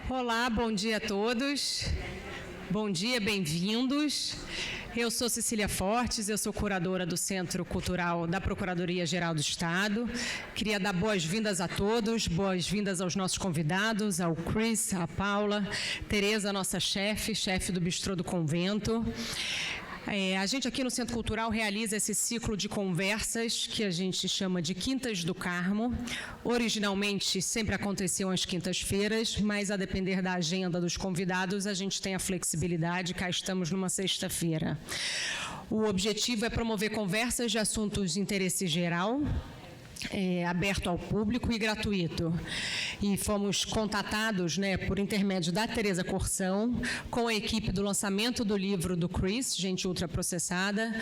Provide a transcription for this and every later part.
Olá, bom dia a todos. Bom dia, bem-vindos. Eu sou Cecília Fortes, eu sou curadora do Centro Cultural da Procuradoria-Geral do Estado. Queria dar boas-vindas a todos, boas-vindas aos nossos convidados, ao Chris, à Paula, Tereza, nossa chefe do Bistrô do Convento. A gente aqui no Centro Cultural realiza esse ciclo de conversas que a gente chama de Quintas do Carmo. Originalmente sempre aconteciam às quintas-feiras, mas a depender da agenda dos convidados, a gente tem a flexibilidade, cá estamos numa sexta-feira. O objetivo é promover conversas de assuntos de interesse geral, aberto ao público e gratuito. E fomos contatados, por intermédio da Tereza Corsão, com a equipe do lançamento do livro do Chris, Gente Ultraprocessada,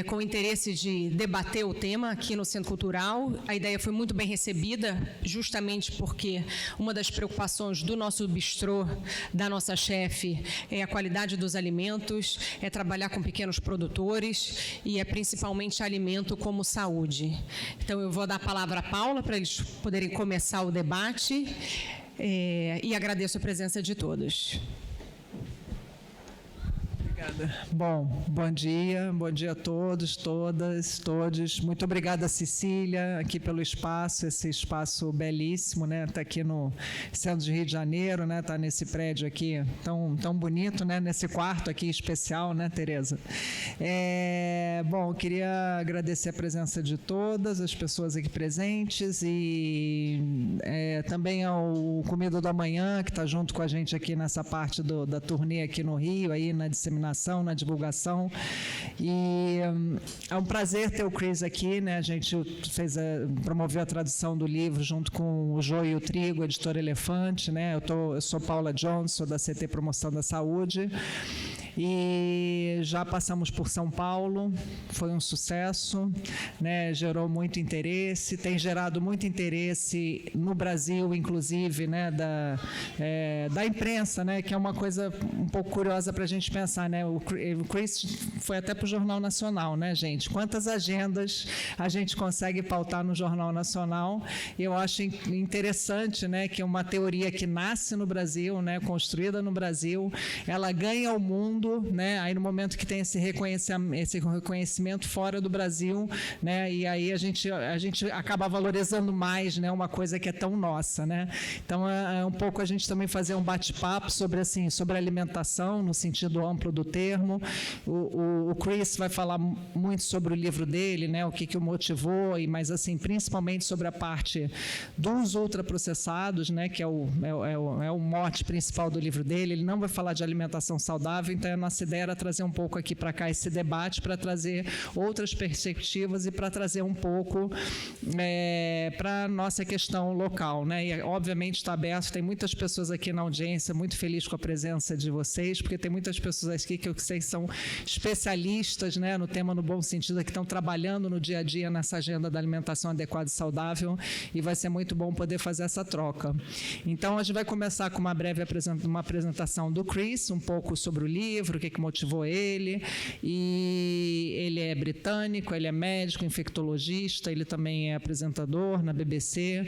com o interesse de debater o tema aqui no Centro Cultural. A ideia foi muito bem recebida, justamente porque uma das preocupações do nosso bistrô, da nossa chefe, é a qualidade dos alimentos, é trabalhar com pequenos produtores e é principalmente alimento como saúde. Então, eu vou dar a palavra à Paula para eles poderem começar o debate e agradeço a presença de todos. Obrigada. Bom dia a todos, todas, todos. Muito obrigada, Cecília, aqui pelo espaço, esse espaço belíssimo, Está aqui no centro de Rio de Janeiro, Está nesse prédio aqui tão bonito, Nesse quarto aqui especial, Tereza? Queria agradecer a presença de todas as pessoas aqui presentes e também ao Comida do Amanhã, que está junto com a gente aqui nessa parte da turnê aqui no Rio, aí na disseminação, na divulgação. E é um prazer ter o Chris aqui, A gente promoveu a tradução do livro junto com o Joio e o Trigo, editora Elefante, Eu sou Paula Jones, sou da CT Promoção da Saúde. E já passamos por São Paulo, foi um sucesso, gerou muito interesse, tem gerado muito interesse no Brasil, inclusive, da imprensa, que é uma coisa um pouco curiosa para a gente pensar, O Chris foi até para o Jornal Nacional, gente? Quantas agendas a gente consegue pautar no Jornal Nacional? Eu acho interessante, que uma teoria que nasce no Brasil, construída no Brasil, ela ganha o mundo, aí no momento que tem esse reconhecimento fora do Brasil, e aí a gente acaba valorizando mais, uma coisa que é tão nossa, Então é um pouco a gente também fazer um bate-papo sobre alimentação no sentido amplo do termo. O Chris vai falar muito sobre o livro dele, o que o motivou, mas principalmente sobre a parte dos ultraprocessados, que é o mote principal do livro dele. Ele não vai falar de alimentação saudável, então a nossa ideia era trazer um pouco aqui para cá esse debate, para trazer outras perspectivas e para trazer um pouco para a nossa questão local, E obviamente está aberto, tem muitas pessoas aqui na audiência, muito feliz com a presença de vocês, porque tem muitas pessoas aqui que eu sei são especialistas, no tema no bom sentido, que estão trabalhando no dia a dia nessa agenda da alimentação adequada e saudável, e vai ser muito bom poder fazer essa troca. Então, a gente vai começar com uma breve apresentação do Chris, um pouco sobre o livro, o que motivou ele, e ele é britânico, ele é médico, infectologista, ele também é apresentador na BBC,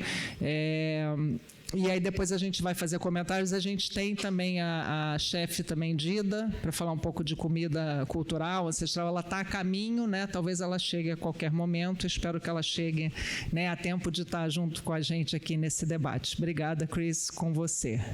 e aí depois a gente vai fazer comentários. A gente tem também a chefe também, Dida, para falar um pouco de comida cultural, ancestral. Ela está a caminho, talvez ela chegue a qualquer momento. Espero que ela chegue a tempo de estar junto com a gente aqui nesse debate. Obrigada, Chris, com você.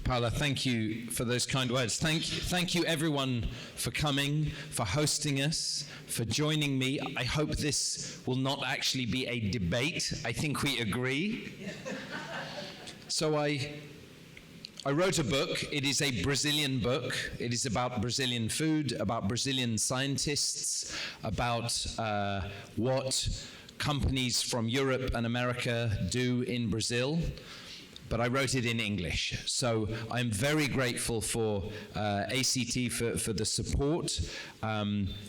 Paula, thank you for those kind words. Thank you everyone for coming, for hosting us, for joining me. I hope this will not actually be a debate. I think we agree. So I wrote a book. It is a Brazilian book. It is about Brazilian food, about Brazilian scientists, about what companies from Europe and America do in Brazil. But I wrote it in English. So I'm very grateful for ACT for the support.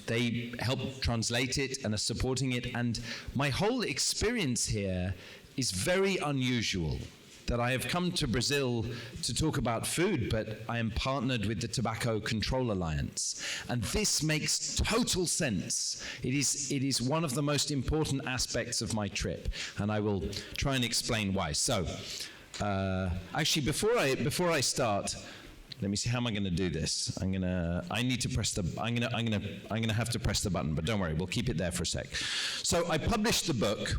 They helped translate it and are supporting it. And my whole experience here is very unusual. that I have come to Brazil to talk about food, but I am partnered with the Tobacco Control Alliance. And this makes total sense. It is one of the most important aspects of my trip, and I will try and explain why. So, actually, before I start, let me see, how am I going to do this? I'm going to have to press the button, but don't worry, we'll keep it there for a sec. So I published the book.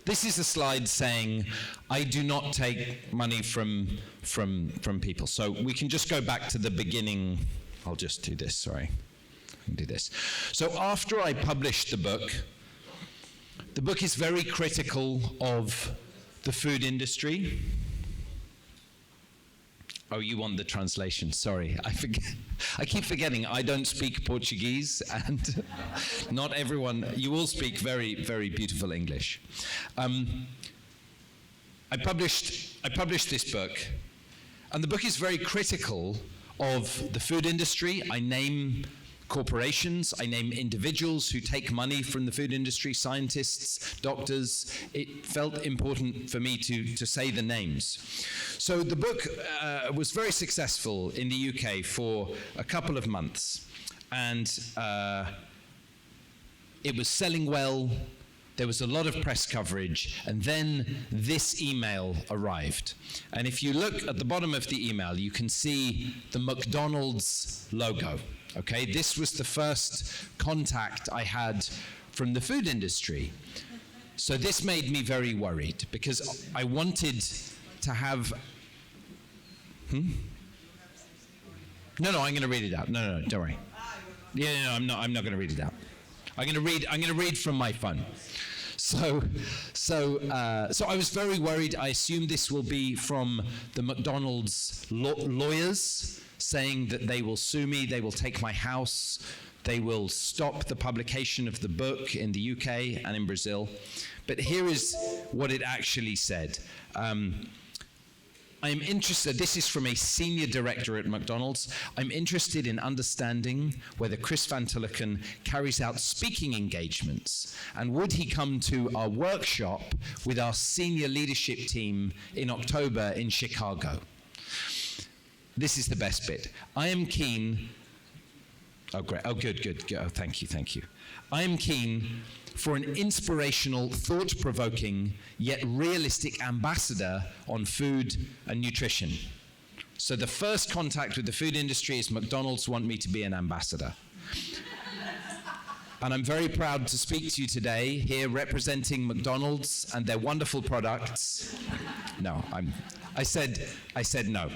This is a slide saying I do not take money from people. So we can just go back to the beginning. I'll just do this, sorry. I can do this. So after I published the book is very critical of the food industry. Oh, you want the translation? Sorry, I keep forgetting I don't speak Portuguese, and not everyone. You all speak very, very beautiful English. I published this book, and the book is very critical of the food industry. I name corporations, I name individuals who take money from the food industry, scientists, doctors. It felt important for me to say the names. So the book was very successful in the UK for a couple of months, and it was selling well. There was a lot of press coverage, and then this email arrived. And if you look at the bottom of the email, you can see the McDonald's logo. Okay, this was the first contact I had from the food industry. So this made me very worried, because I wanted to have... No, I'm going to read it out. No, don't worry. Yeah, no, I'm not going to read it out. I'm going to read from my phone. So I was very worried. I assume this will be from the McDonald's lawyers, saying that they will sue me, they will take my house, they will stop the publication of the book in the UK and in Brazil. But here is what it actually said. I'm interested, this is from a senior director at McDonald's, I'm interested in understanding whether Chris Van Tulleken carries out speaking engagements, and would he come to our workshop with our senior leadership team in October in Chicago. This is the best bit. I am keen, oh great, oh good, oh thank you. I am keen for an inspirational, thought-provoking, yet realistic ambassador on food and nutrition. So the first contact with the food industry is McDonald's want me to be an ambassador. And I'm very proud to speak to you today, here representing McDonald's and their wonderful products. No, I said no.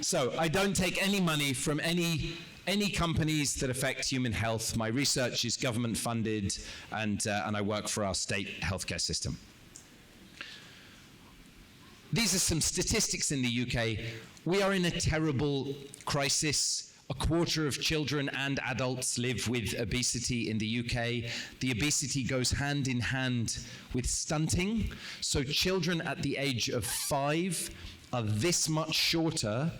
So I don't take any money from any companies that affect human health. My research is government funded, and I work for our state healthcare system. These are some statistics in the UK. We are in a terrible crisis. A quarter of children and adults live with obesity in the UK. The obesity goes hand in hand with stunting. So children at the age of 5 are this much shorter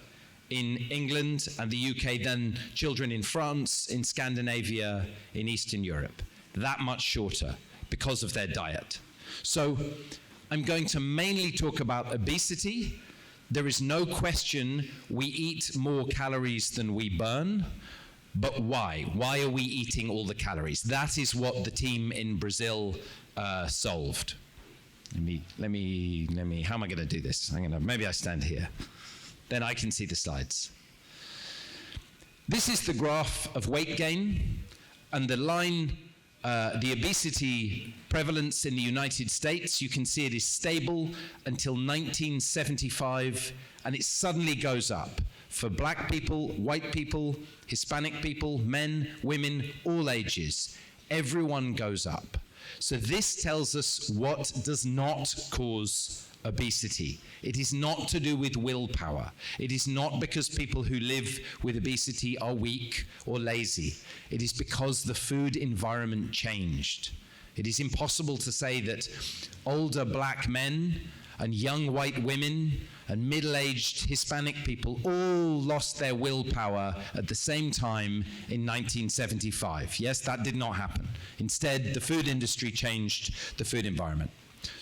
in England and the UK than children in France, in Scandinavia, in Eastern Europe. That much shorter because of their diet. So I'm going to mainly talk about obesity. There is no question we eat more calories than we burn, but why? Why are we eating all the calories? That is what the team in Brazil solved. Let me, how am I going to do this? Maybe I stand here. Then I can see the slides. This is the graph of weight gain, and the line, the obesity prevalence in the United States, you can see it is stable until 1975, and it suddenly goes up for black people, white people, Hispanic people, men, women, all ages. Everyone goes up. So this tells us what does not cause obesity. It is not to do with willpower. It is not because people who live with obesity are weak or lazy. It is because the food environment changed. It is impossible to say that older black men and young white women and middle-aged Hispanic people all lost their willpower at the same time in 1975. Yes, that did not happen. Instead, the food industry changed the food environment.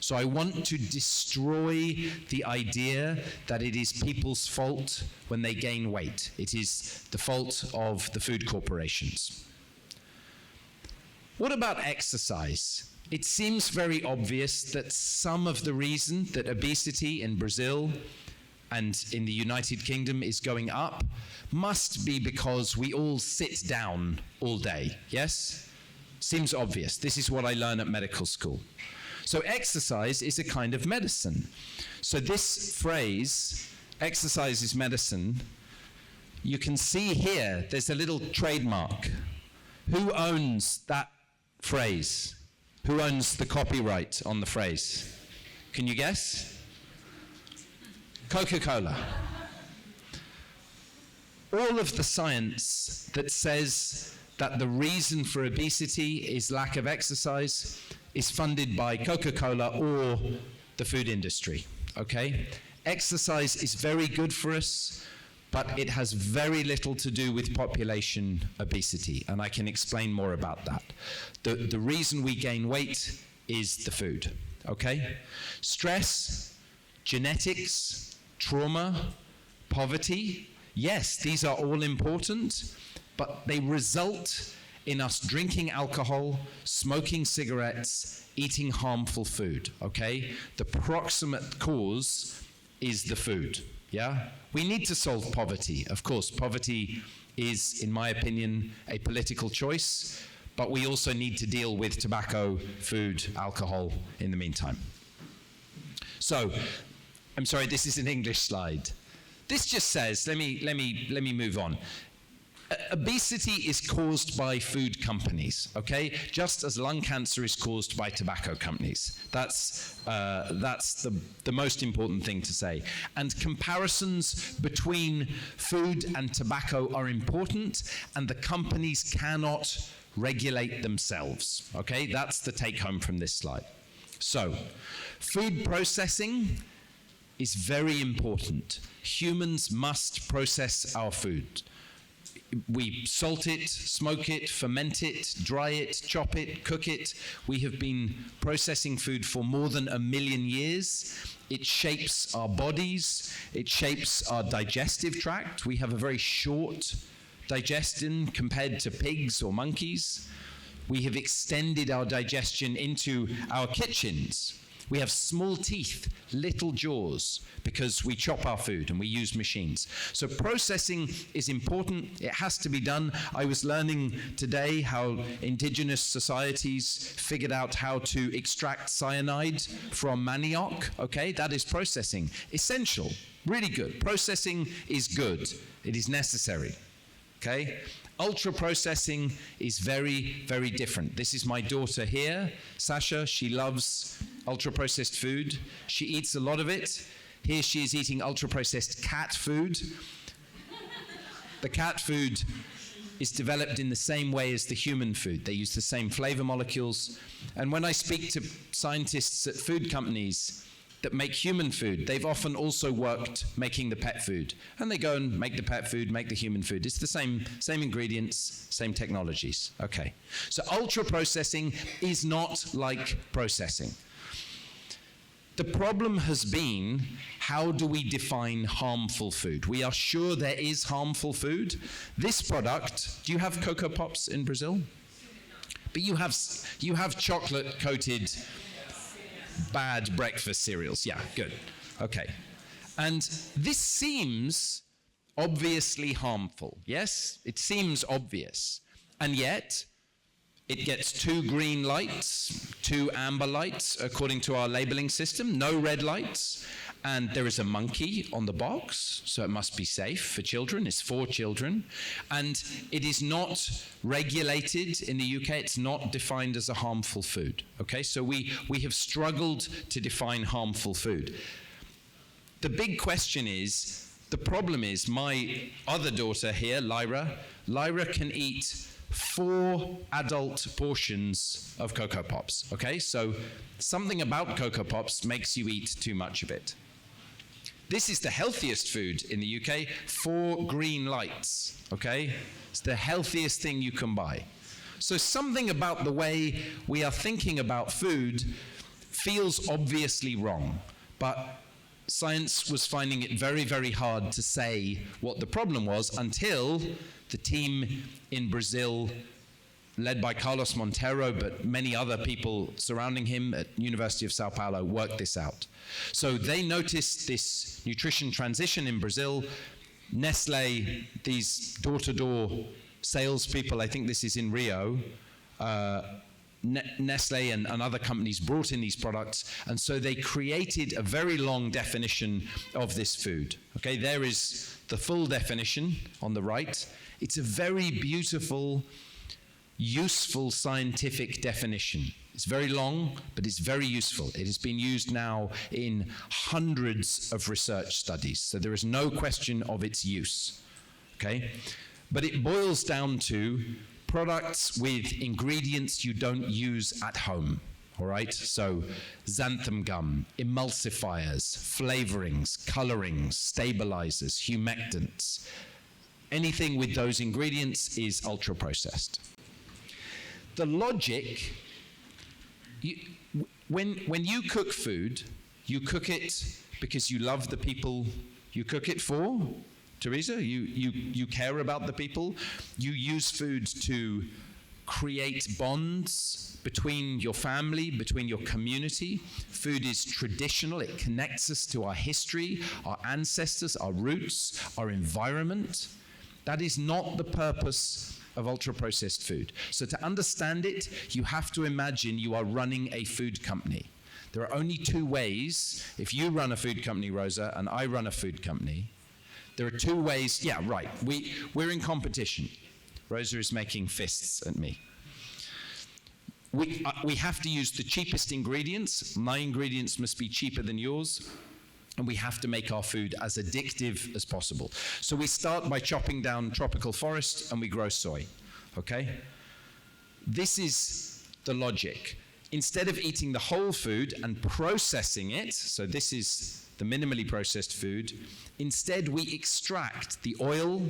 So I want to destroy the idea that it is people's fault when they gain weight. It is the fault of the food corporations. What about exercise? It seems very obvious that some of the reason that obesity in Brazil and in the United Kingdom is going up must be because we all sit down all day, yes? Seems obvious. This is what I learn at medical school. So exercise is a kind of medicine. So this phrase, exercise is medicine, you can see here, there's a little trademark. Who owns that phrase? Who owns the copyright on the phrase? Can you guess? Coca-Cola. All of the science that says that the reason for obesity is lack of exercise is funded by Coca-Cola or the food industry, okay? Exercise is very good for us, but it has very little to do with population obesity, and I can explain more about that. The reason we gain weight is the food, okay? Stress, genetics, trauma, poverty, yes, these are all important, but they result in us drinking alcohol, smoking cigarettes, eating harmful food, okay? The proximate cause is the food, yeah? We need to solve poverty. Of course, poverty is, in my opinion, a political choice, but we also need to deal with tobacco, food, alcohol in the meantime. So, I'm sorry, this is an English slide. This just says, let me move on. Obesity is caused by food companies, okay? Just as lung cancer is caused by tobacco companies. That's the most important thing to say. And comparisons between food and tobacco are important, and the companies cannot regulate themselves, okay? That's the take home from this slide. So, food processing is very important. Humans must process our food. We salt it, smoke it, ferment it, dry it, chop it, cook it. We have been processing food for more than 1 million years. It shapes our bodies. It shapes our digestive tract. We have a very short digestion compared to pigs or monkeys. We have extended our digestion into our kitchens. We have small teeth, little jaws, because we chop our food and we use machines. So processing is important. It has to be done. I was learning today how indigenous societies figured out how to extract cyanide from manioc. Okay, that is processing. Essential, really good. Processing is good. It is necessary. Okay? Ultra processing is very, very different. This is my daughter here, Sasha. She loves ultra processed food. She eats a lot of it. Here she is eating ultra processed cat food. The cat food is developed in the same way as the human food. They use the same flavor molecules. And when I speak to scientists at food companies that make human food, they've often also worked making the pet food. And they go and make the pet food, make the human food. It's the same ingredients, same technologies. Okay. So ultra processing is not like processing. The problem has been, how do we define harmful food? We are sure there is harmful food. This product, do you have Cocoa Pops in Brazil? But you have chocolate-coated bad breakfast cereals. Yeah, good. Okay. And this seems obviously harmful. Yes? It seems obvious. And yet, it gets 2 green lights, 2 amber lights, according to our labeling system, no red lights. And there is a monkey on the box, so it must be safe for children. It's for children. And it is not regulated in the UK. It's not defined as a harmful food. Okay, so we have struggled to define harmful food. The big question is, the problem is, my other daughter here, Lyra can eat 4 adult portions of Cocoa Pops. Okay, so something about Cocoa Pops makes you eat too much of it. This is the healthiest food in the UK, 4 green lights, okay? It's the healthiest thing you can buy. So something about the way we are thinking about food feels obviously wrong, but science was finding it very, very hard to say what the problem was until the team in Brazil, led by Carlos Monteiro, but many other people surrounding him at University of Sao Paulo, worked this out. So they noticed this nutrition transition in Brazil. Nestle, these door-to-door salespeople, I think this is in Rio, Nestle and other companies brought in these products, and so they created a very long definition of this food. Okay, there is the full definition on the right. It's a very beautiful, useful scientific definition. It's very long, but it's very useful. It has been used now in hundreds of research studies, so there is no question of its use. Okay, but it boils down to products with ingredients you don't use at home, all right? So xanthan gum, emulsifiers, flavorings, colorings, stabilizers, humectants. Anything with those ingredients is ultra-processed. The logic, when you cook food, you cook it because you love the people you cook it for. Teresa, you care about the people. You use food to create bonds between your family, between your community. Food is traditional. It connects us to our history, our ancestors, our roots, our environment. That is not the purpose of ultra-processed food. So to understand it, you have to imagine you are running a food company. There are only two ways. If you run a food company, Rosa, and I run a food company, there are two ways. Yeah, right. We're in competition. Rosa is making fists at me. We have to use the cheapest ingredients. My ingredients must be cheaper than yours. And we have to make our food as addictive as possible. So we start by chopping down tropical forest and we grow soy. Okay? This is the logic. Instead of eating the whole food and processing it, so this is the minimally processed food, instead we extract the oil,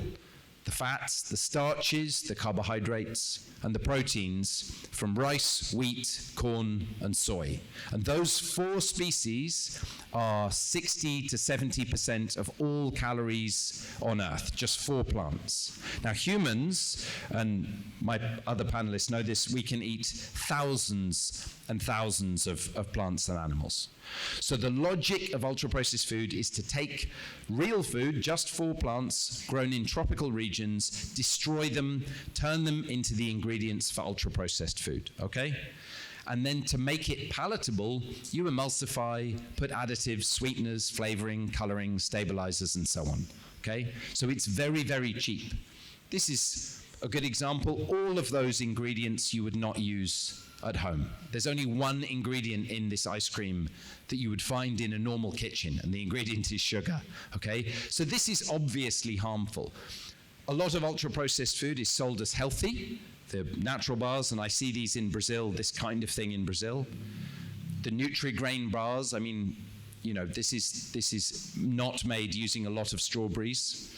the fats, the starches, the carbohydrates, and the proteins from rice, wheat, corn, and soy. And those four species are 60 to 70% of all calories on Earth, just four plants. Now humans, and my other panelists know this, we can eat thousands and thousands of plants and animals. So the logic of ultra-processed food is to take real food, just four plants grown in tropical regions, destroy them, turn them into the ingredients for ultra-processed food, okay? And then to make it palatable, you emulsify, put additives, sweeteners, flavoring, coloring, stabilizers, and so on, okay? So it's very, very cheap. This is a good example. All of those ingredients you would not use at home. There's only one ingredient in this ice cream that you would find in a normal kitchen, and the ingredient is sugar, okay? So this is obviously harmful. A lot of ultra-processed food is sold as healthy. The natural bars, and I see these in Brazil, this kind of thing in Brazil. The Nutri-Grain bars, I mean, you know, this is not made using a lot of strawberries.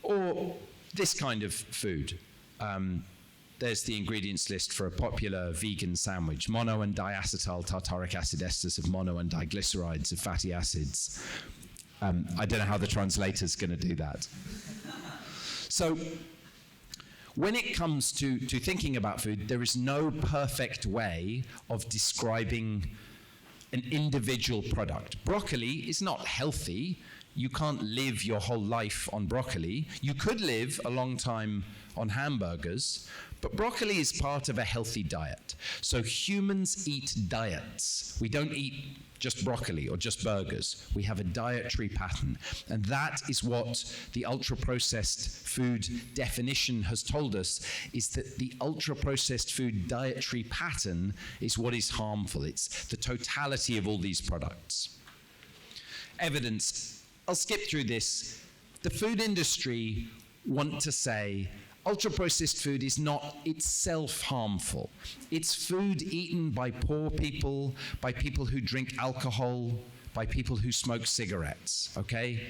Or this kind of food. There's the ingredients list for a popular vegan sandwich. Mono and diacetyl tartaric acid esters of mono and diglycerides of fatty acids. I don't know how the translator's going to do that. So when it comes to thinking about food, there is no perfect way of describing an individual product. Broccoli is not healthy. You can't live your whole life on broccoli. You could live a long time on hamburgers, but broccoli is part of a healthy diet. So humans eat diets. We don't eat just broccoli or just burgers. We have a dietary pattern. And that is what the ultra-processed food definition has told us, is that the ultra-processed food dietary pattern is what is harmful. It's the totality of all these products. Evidence. I'll skip through this. The food industry want to say ultra-processed food is not itself harmful. It's food eaten by poor people, by people who drink alcohol, by people who smoke cigarettes, okay?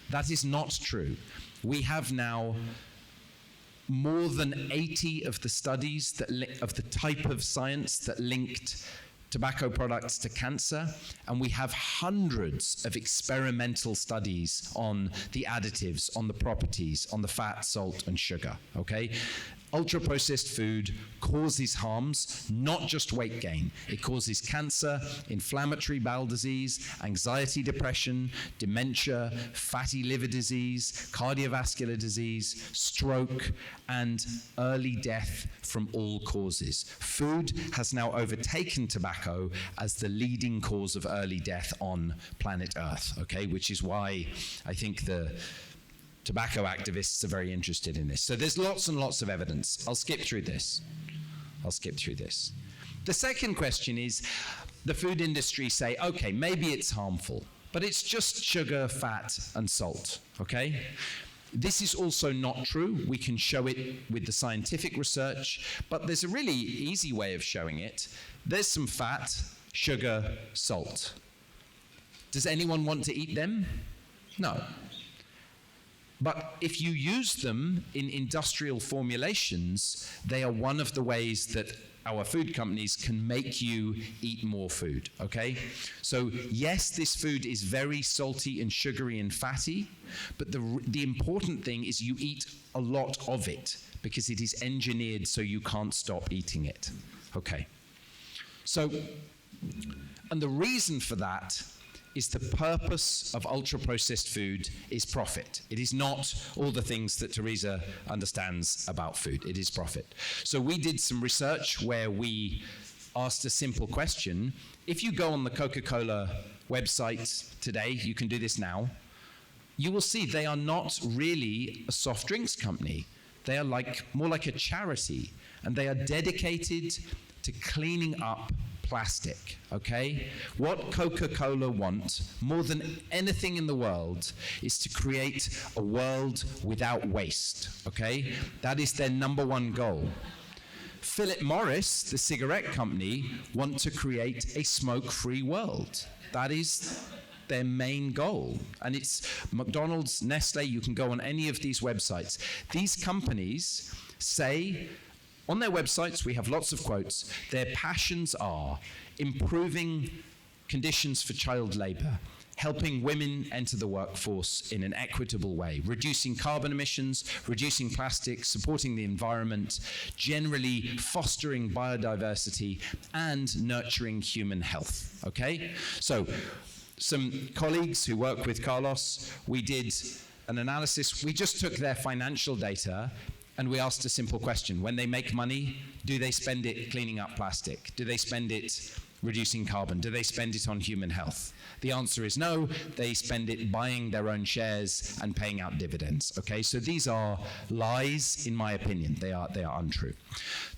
That is not true. We have now more than 80 of the studies of the type of science that linked tobacco products to cancer, and we have hundreds of experimental studies on the additives, on the properties, on the fat, salt, and sugar, okay? Ultra-processed food causes harms, not just weight gain. It causes cancer, inflammatory bowel disease, anxiety, depression, dementia, fatty liver disease, cardiovascular disease, stroke, and early death from all causes. Food has now overtaken tobacco as the leading cause of early death on planet Earth, okay? Which is why I think the tobacco activists are very interested in this. So there's lots and lots of evidence. I'll skip through this. The second question is, the food industry say, okay, maybe it's harmful, but it's just sugar, fat, and salt, okay? This is also not true. We can show it with the scientific research, but there's a really easy way of showing it. There's some fat, sugar, salt. Does anyone want to eat them? No. But if you use them in industrial formulations, they are one of the ways that our food companies can make you eat more food, okay? So yes, this food is very salty and sugary and fatty, but the important thing is you eat a lot of it because it is engineered so you can't stop eating it, okay? So, and the reason for that is the purpose of ultra-processed food is profit. It is not all the things that Teresa understands about food. It is profit. So we did some research where we asked a simple question. If you go on the Coca-Cola website today, you can do this now, you will see they are not really a soft drinks company. They are more like a charity, and they are dedicated to cleaning up plastic, okay? What Coca-Cola want more than anything in the world is to create a world without waste, okay? That is their number one goal. Philip Morris, the cigarette company, want to create a smoke-free world. That is their main goal. And it's McDonald's, Nestle, you can go on any of these websites. These companies say, on their websites, we have lots of quotes, their passions are improving conditions for child labor, helping women enter the workforce in an equitable way, reducing carbon emissions, reducing plastic, supporting the environment, generally fostering biodiversity, and nurturing human health, okay? So, some colleagues who work with Carlos, we did an analysis. We just took their financial data and we asked a simple question. When they make money, do they spend it cleaning up plastic? Do they spend it reducing carbon? Do they spend it on human health? The answer is no. They spend it buying their own shares and paying out dividends. Okay, so these are lies, in my opinion. They are untrue.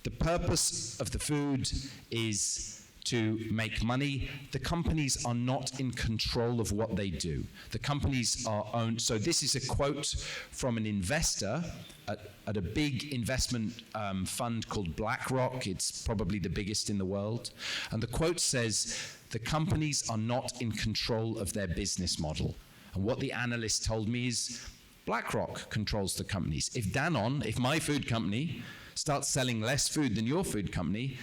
The purpose of the food is to make money. The companies are not in control of what they do. The companies are owned. So this is a quote from an investor at a big investment fund called BlackRock. It's probably the biggest in the world. And the quote says, the companies are not in control of their business model. And what the analyst told me is, BlackRock controls the companies. If Danone, if my food company starts selling less food than your food company,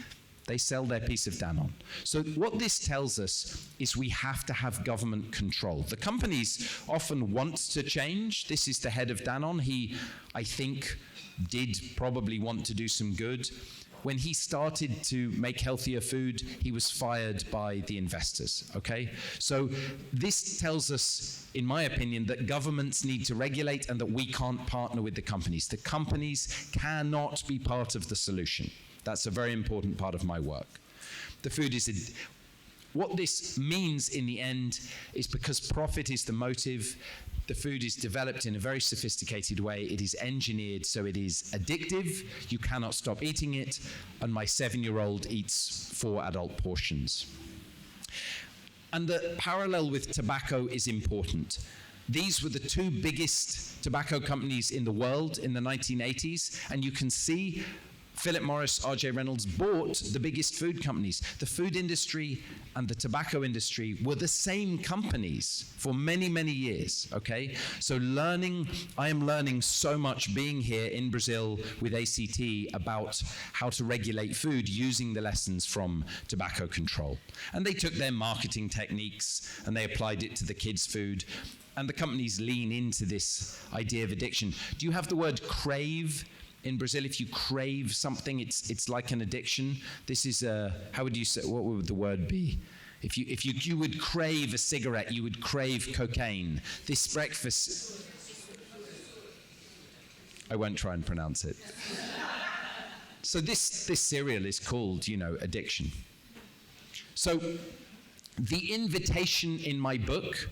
they sell their piece of Danone. So what this tells us is we have to have government control. The companies often want to change. This is the head of Danone. He, I think, did probably want to do some good. When he started to make healthier food, he was fired by the investors, okay? So this tells us, in my opinion, that governments need to regulate and that we can't partner with the companies. The companies cannot be part of the solution. That's a very important part of my work. The food is what this means in the end is because profit is the motive, the food is developed in a very sophisticated way. It is engineered so it is addictive. You cannot stop eating it. And my 7-year-old eats 4 adult portions. And the parallel with tobacco is important. These were the 2 biggest tobacco companies in the world in the 1980s. And you can see Philip Morris, R.J. Reynolds bought the biggest food companies. The food industry and the tobacco industry were the same companies for many, many years, okay? So I am learning so much being here in Brazil with ACT about how to regulate food using the lessons from tobacco control. And they took their marketing techniques and they applied it to the kids' food. And the companies lean into this idea of addiction. Do you have the word crave? In Brazil, if you crave something, it's like an addiction. This is how would you say? What would the word be? If you would crave a cigarette, you would crave cocaine. This breakfast, I won't try and pronounce it. So this cereal is called, addiction. So the invitation in my book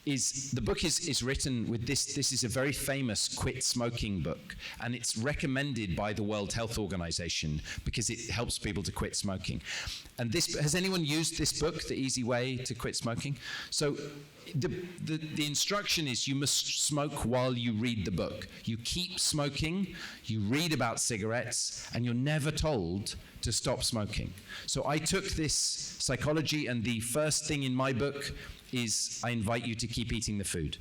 is written with this. This is a very famous quit smoking book, and it's recommended by the World Health Organization because it helps people to quit smoking. And has anyone used this book, The Easy Way to Quit Smoking? So the instruction is you must smoke while you read the book. You keep smoking, you read about cigarettes, and you're never told to stop smoking. So I took this psychology, and the first thing in my book is I invite you to keep eating the food.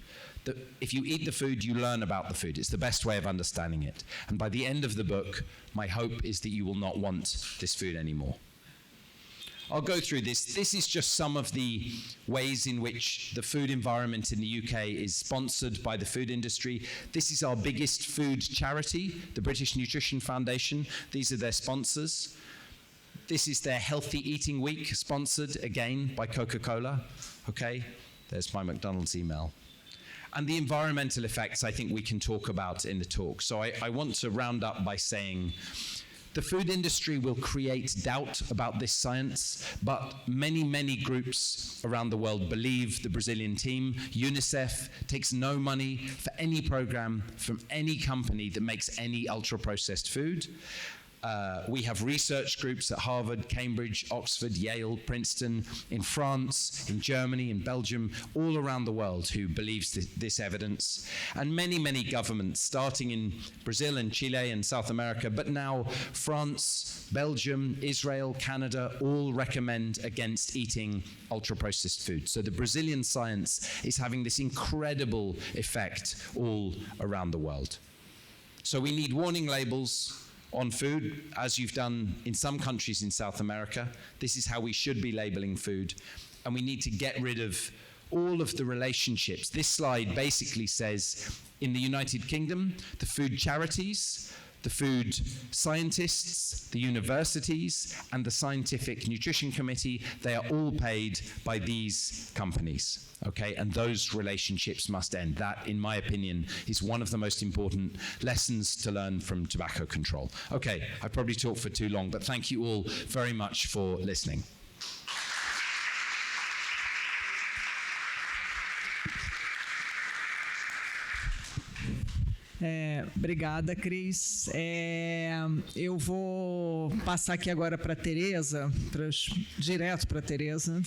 If you eat the food, you learn about the food. It's the best way of understanding it. And by the end of the book, my hope is that you will not want this food anymore. I'll go through this. This is just some of the ways in which the food environment in the UK is sponsored by the food industry. This is our biggest food charity, the British Nutrition Foundation. These are their sponsors. This is their Healthy Eating Week, sponsored again by Coca-Cola. Okay, there's my McDonald's email. And the environmental effects I think we can talk about in the talk. So I want to round up by saying the food industry will create doubt about this science, but many, many groups around the world believe the Brazilian team. UNICEF takes no money for any program from any company that makes any ultra-processed food. We have research groups at Harvard, Cambridge, Oxford, Yale, Princeton, in France, in Germany, in Belgium, all around the world who believes this evidence. And many, many governments, starting in Brazil and Chile and South America, but now France, Belgium, Israel, Canada, all recommend against eating ultra-processed food. So the Brazilian science is having this incredible effect all around the world. So we need warning labels on food, as you've done in some countries in South America. This is how we should be labeling food. And we need to get rid of all of the relationships. This slide basically says, in the United Kingdom, the food charities, the food scientists, the universities, and the Scientific Nutrition Committee, they are all paid by these companies, okay? And those relationships must end. That, in my opinion, is one of the most important lessons to learn from tobacco control. Okay, I probably talked for too long, but thank you all very much for listening. Obrigada, Cris. Eu vou passar aqui agora para a Tereza, direto para a Tereza,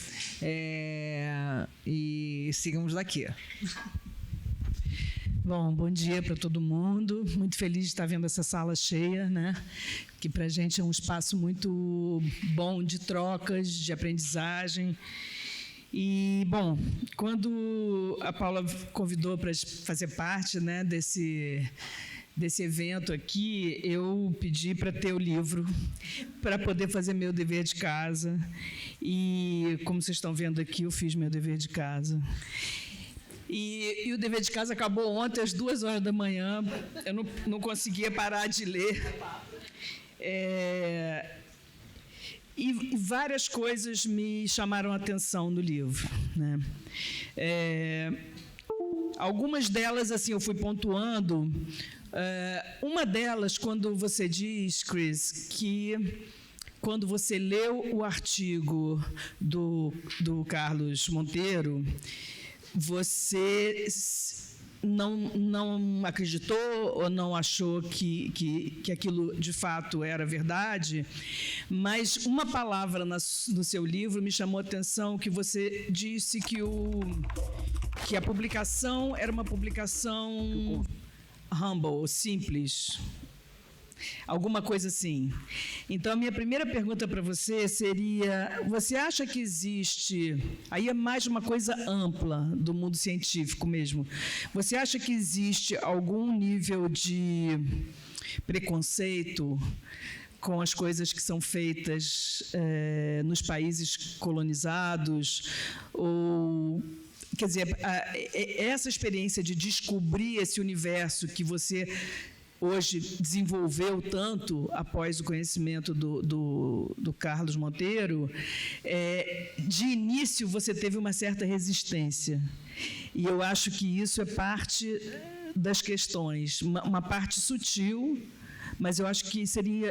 e sigamos daqui. Bom dia para todo mundo. Muito feliz de estar vendo essa sala cheia, né? Que para a gente é um espaço muito bom de trocas, de aprendizagem. E, bom, quando a Paula convidou para fazer parte, né, desse evento aqui, eu pedi para ter o livro, para poder fazer meu dever de casa. E, como vocês estão vendo aqui, eu fiz meu dever de casa. E o dever de casa acabou ontem, às 2h da manhã. Eu não conseguia parar de ler. E várias coisas me chamaram a atenção no livro, né? Algumas delas, assim, eu fui pontuando. Uma delas, quando você diz, Chris, que quando você leu o artigo do Carlos Monteiro, você não acreditou ou não achou que aquilo de fato era verdade, mas uma palavra no seu livro me chamou a atenção, que você disse que a publicação era uma publicação humble, simples. Alguma coisa assim. Então, a minha primeira pergunta para você seria: você acha que existe, aí é mais uma coisa ampla do mundo científico mesmo, você acha que existe algum nível de preconceito com as coisas que são feitas nos países colonizados? Ou, quer dizer, essa experiência de descobrir esse universo que você hoje desenvolveu tanto após o conhecimento do Carlos Monteiro, de início você teve uma certa resistência. E eu acho que isso é parte das questões, uma parte sutil, mas eu acho que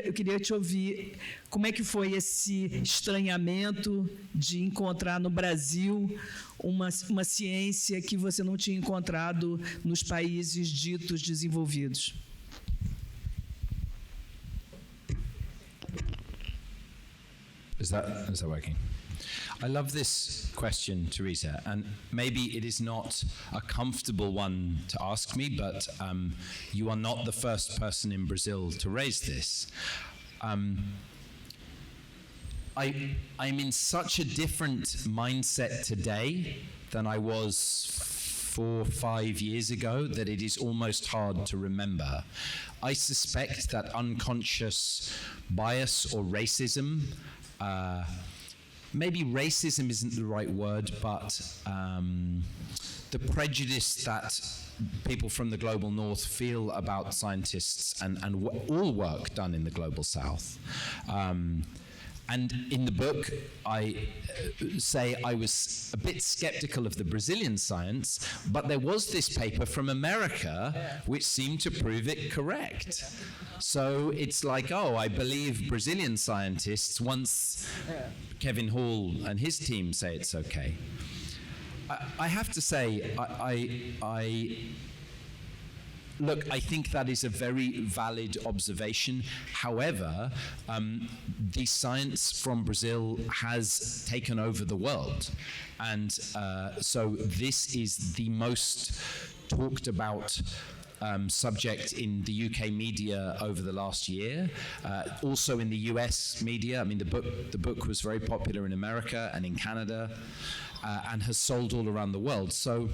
eu queria te ouvir como é que foi esse estranhamento de encontrar no Brasil uma ciência que você não tinha encontrado nos países ditos desenvolvidos. Is that working? I love this question, Teresa, and maybe it is not a comfortable one to ask me, but you are not the first person in Brazil to raise this. I'm in such a different mindset today than I was 4 or 5 years ago that it is almost hard to remember. I suspect that unconscious bias or racism, maybe racism isn't the right word, but the prejudice that people from the global north feel about scientists and all work done in the global south. And in the book, I say I was a bit skeptical of the Brazilian science, but there was this paper from America which seemed to prove it correct. So it's like, oh, I believe Brazilian scientists once Kevin Hall and his team say it's okay. I have to say, look, I think that is a very valid observation. However, the science from Brazil has taken over the world. And so this is the most talked about subject in the UK media over the last year, also in the US media. I mean, the book was very popular in America and in Canada, and has sold all around the world. So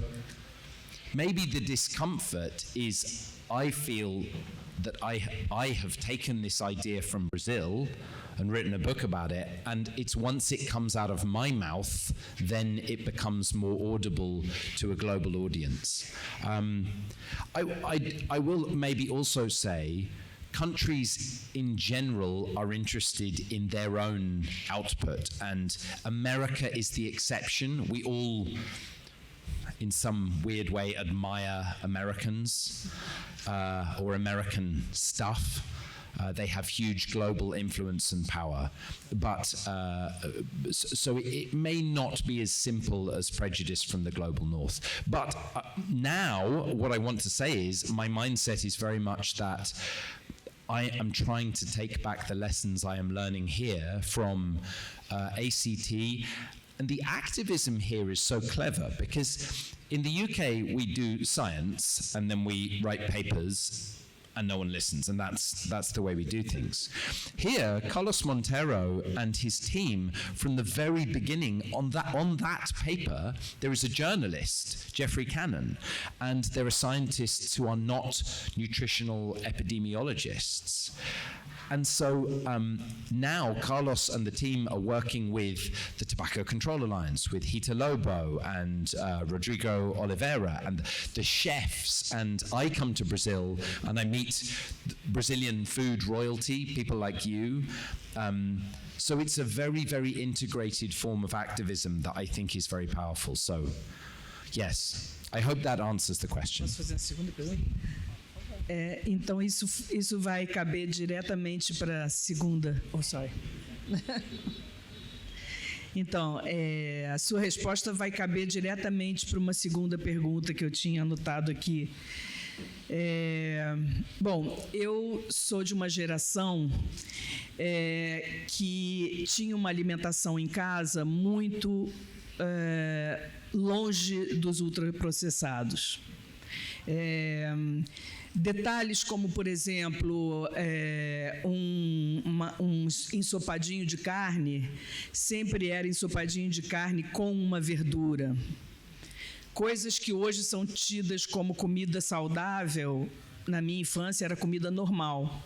maybe the discomfort is I feel that I have taken this idea from Brazil and written a book about it, and it's once it comes out of my mouth, then it becomes more audible to a global audience. I will maybe also say countries in general are interested in their own output, and America is the exception. We all, in some weird way, admire Americans or American stuff. They have huge global influence and power. But so it may not be as simple as prejudice from the global north. But now what I want to say is my mindset is very much that I am trying to take back the lessons I am learning here from ACT. And the activism here is so clever because in the UK we do science and then we write papers and no one listens, and that's the way we do things. Here, Carlos Monteiro and his team, from the very beginning, on that paper, there is a journalist, Jeffrey Cannon, and there are scientists who are not nutritional epidemiologists. And so now Carlos and the team are working with the Tobacco Control Alliance, with Rita Lobo and Rodrigo Oliveira and the chefs. And I come to Brazil and I meet Brazilian food royalty, people like you. So it's a very, very integrated form of activism that I think is very powerful. So, yes, I hope that answers the question. Posso fazer a segunda pergunta? Então, isso vai caber diretamente para a segunda. Oh, sorry. Então, a sua resposta vai caber diretamente para uma segunda pergunta que eu tinha anotado aqui. Bom, eu sou de uma geração que tinha uma alimentação em casa muito longe dos ultraprocessados. Detalhes como, por exemplo, um ensopadinho de carne, sempre era ensopadinho de carne com uma verdura. Coisas que hoje são tidas como comida saudável, na minha infância era comida normal.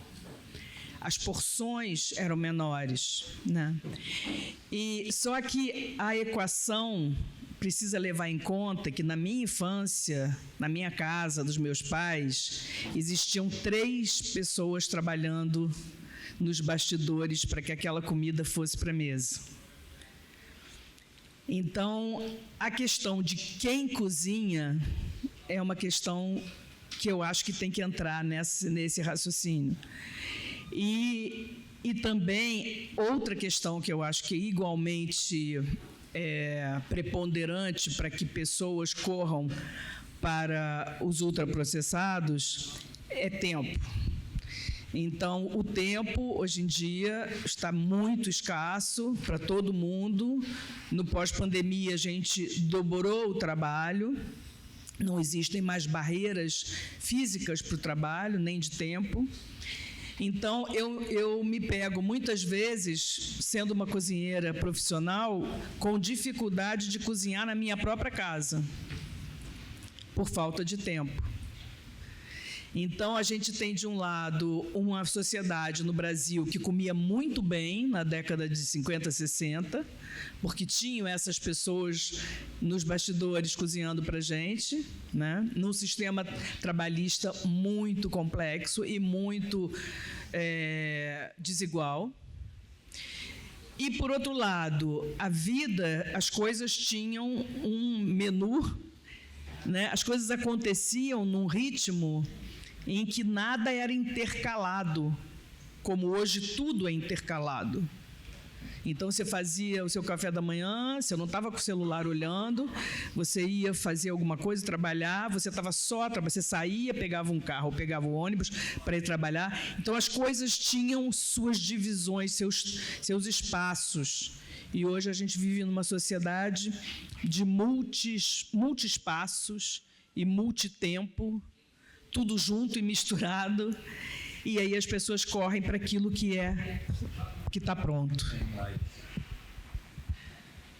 As porções eram menores, né? E só que a equação precisa levar em conta que na minha infância, na minha casa, dos meus pais, existiam 3 pessoas trabalhando nos bastidores para que aquela comida fosse para a mesa. Então, a questão de quem cozinha é uma questão que eu acho que tem que entrar nesse raciocínio. E também, outra questão que eu acho que é igualmente preponderante para que pessoas corram para os ultraprocessados é tempo. Então, o tempo, hoje em dia, está muito escasso para todo mundo. No pós-pandemia, a gente dobrou o trabalho. Não existem mais barreiras físicas para o trabalho, nem de tempo. Então, eu me pego, muitas vezes, sendo uma cozinheira profissional, com dificuldade de cozinhar na minha própria casa, por falta de tempo. Então, a gente tem, de um lado, uma sociedade no Brasil que comia muito bem na década de 50, 60, porque tinham essas pessoas nos bastidores cozinhando para a gente, né? Num sistema trabalhista muito complexo e muito desigual. E, por outro lado, a vida, as coisas tinham um menu, né? As coisas aconteciam num ritmo em que nada era intercalado, como hoje tudo é intercalado. Então, você fazia o seu café da manhã, você não estava com o celular olhando, você ia fazer alguma coisa, trabalhar, você estava você saía, pegava um carro, pegava o ônibus para ir trabalhar. Então, as coisas tinham suas divisões, seus espaços. E hoje a gente vive numa sociedade de multi-espaços e multitempo, tudo junto e misturado, e aí as pessoas correm para aquilo que está pronto.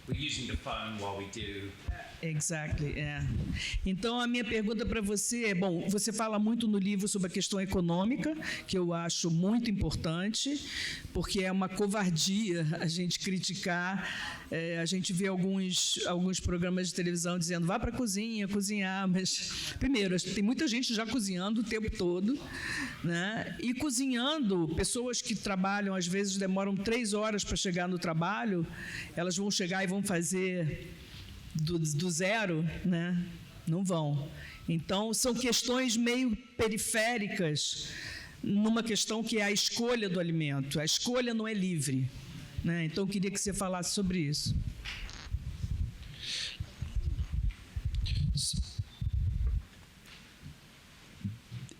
We're using the phone while we do. Exactly, Então, a minha pergunta para você é, bom, você fala muito no livro sobre a questão econômica, que eu acho muito importante, porque é uma covardia a gente criticar, a gente vê alguns programas de televisão dizendo, vá para a cozinha, cozinhar, mas, primeiro, tem muita gente já cozinhando o tempo todo, né? E cozinhando, pessoas que trabalham, às vezes demoram 3 horas para chegar no trabalho, elas vão chegar e vão fazer do zero, né? Não vão. Então, são questões meio periféricas numa questão que é a escolha do alimento. A escolha não é livre, né? Então, eu queria que você falasse sobre isso.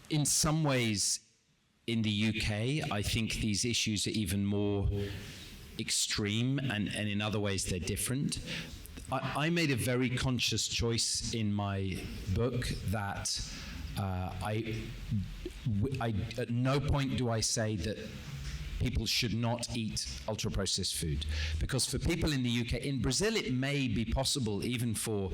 In some ways, in the UK, I think these issues are even more extreme, and in other ways they're different. I made a very conscious choice in my book that at no point do I say that people should not eat ultra-processed food. Because for people in the UK, in Brazil it may be possible even for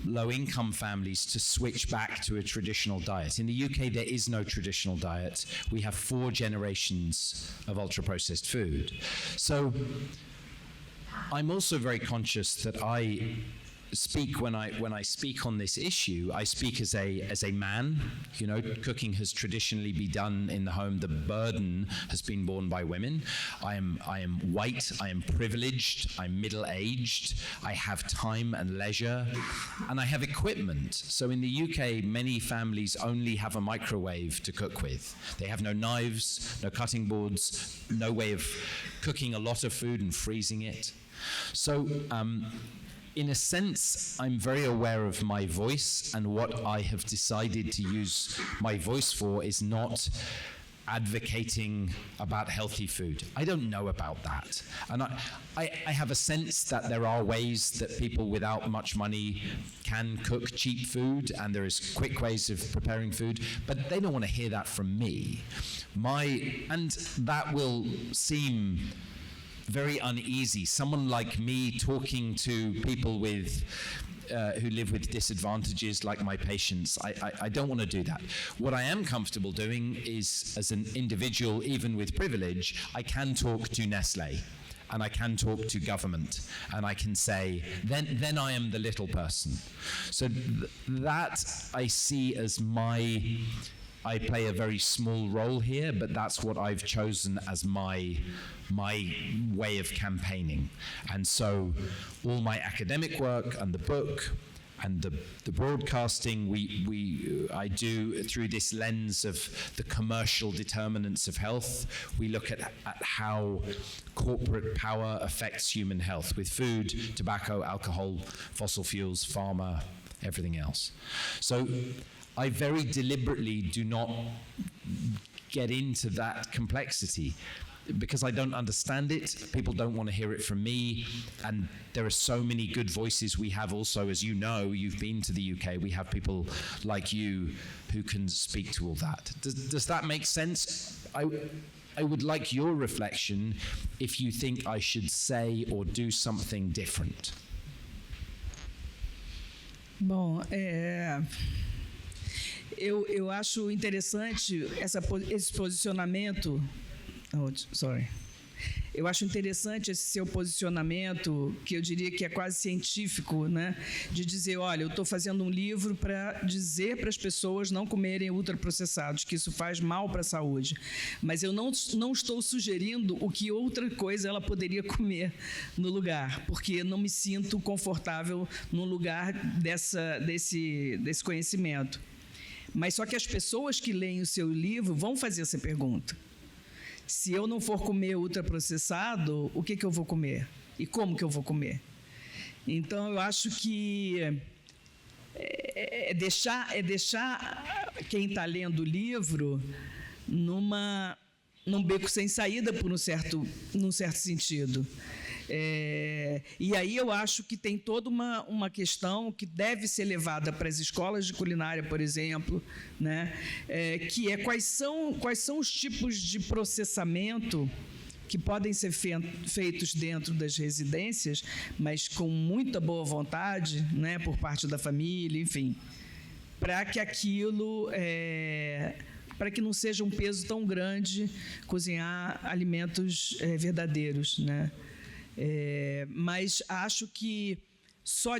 low-income families to switch back to a traditional diet. In the UK, there is no traditional diet. We have 4 generations of ultra-processed food. So I'm also very conscious that I speak when I speak on this issue. I speak as a man. You know, cooking has traditionally been done in the home. The burden has been borne by women. I am white. I am privileged. I'm middle-aged. I have time and leisure, and I have equipment. So in the UK, many families only have a microwave to cook with. They have no knives, no cutting boards, no way of cooking a lot of food and freezing it. So, in a sense, I'm very aware of my voice, and what I have decided to use my voice for is not advocating about healthy food. I don't know about that. And I have a sense that there are ways that people without much money can cook cheap food, and there is quick ways of preparing food, but they don't want to hear that from me. And that will seem very uneasy. Someone like me talking to people with who live with disadvantages like my patients. I don't want to do that. What I am comfortable doing is, as an individual, even with privilege, I can talk to Nestlé and I can talk to government and I can say, then I am the little person. So that I see as I play a very small role here, but that's what I've chosen as my way of campaigning. And so all my academic work and the book and the broadcasting I do through this lens of the commercial determinants of health. We look at how corporate power affects human health with food, tobacco, alcohol, fossil fuels, pharma, everything else. So I very deliberately do not get into that complexity because I don't understand it. People don't want to hear it from me, and there are so many good voices. We have also, as you know, you've been to the UK, we have people like you who can speak to all that. Does that make sense? I would like your reflection if you think I should say or do something different. Bom, eu acho interessante esse posicionamento. Eu acho interessante esse seu posicionamento, que eu diria que é quase científico, né? De dizer, olha, eu estou fazendo um livro para dizer para as pessoas não comerem ultraprocessados, que isso faz mal para a saúde. Mas eu não estou sugerindo o que outra coisa ela poderia comer no lugar, porque eu não me sinto confortável no lugar desse conhecimento. Mas só que as pessoas que leem o seu livro vão fazer essa pergunta. Se eu não for comer ultraprocessado, o que eu vou comer? E como que eu vou comer? Então, eu acho que é deixar quem está lendo o livro num beco sem saída, num certo sentido. E aí eu acho que tem toda uma questão que deve ser levada para as escolas de culinária, por exemplo, né? Que é quais são os tipos de processamento que podem ser feitos dentro das residências, mas com muita boa vontade, né, por parte da família, enfim, para que aquilo... para que não seja um peso tão grande cozinhar alimentos verdadeiros, né? Mas acho que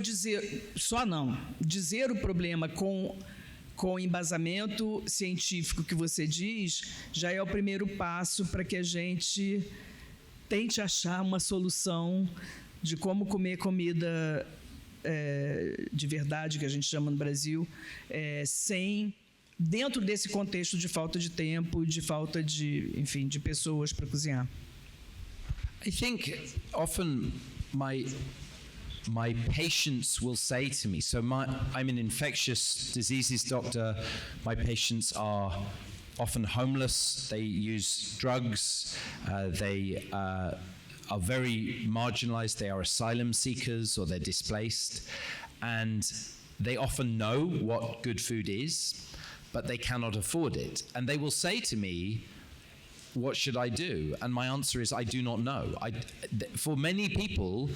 dizer o problema com o embasamento científico que você diz já é o primeiro passo para que a gente tente achar uma solução de como comer comida de verdade, que a gente chama no Brasil, dentro desse contexto de falta de tempo, de falta de pessoas para cozinhar. I think often my patients will say to me, I'm an infectious diseases doctor, my patients are often homeless, they use drugs, they are very marginalized, they are asylum seekers or they're displaced, and they often know what good food is, but they cannot afford it. And they will say to me, what should I do? And my answer is, I do not know. For many people,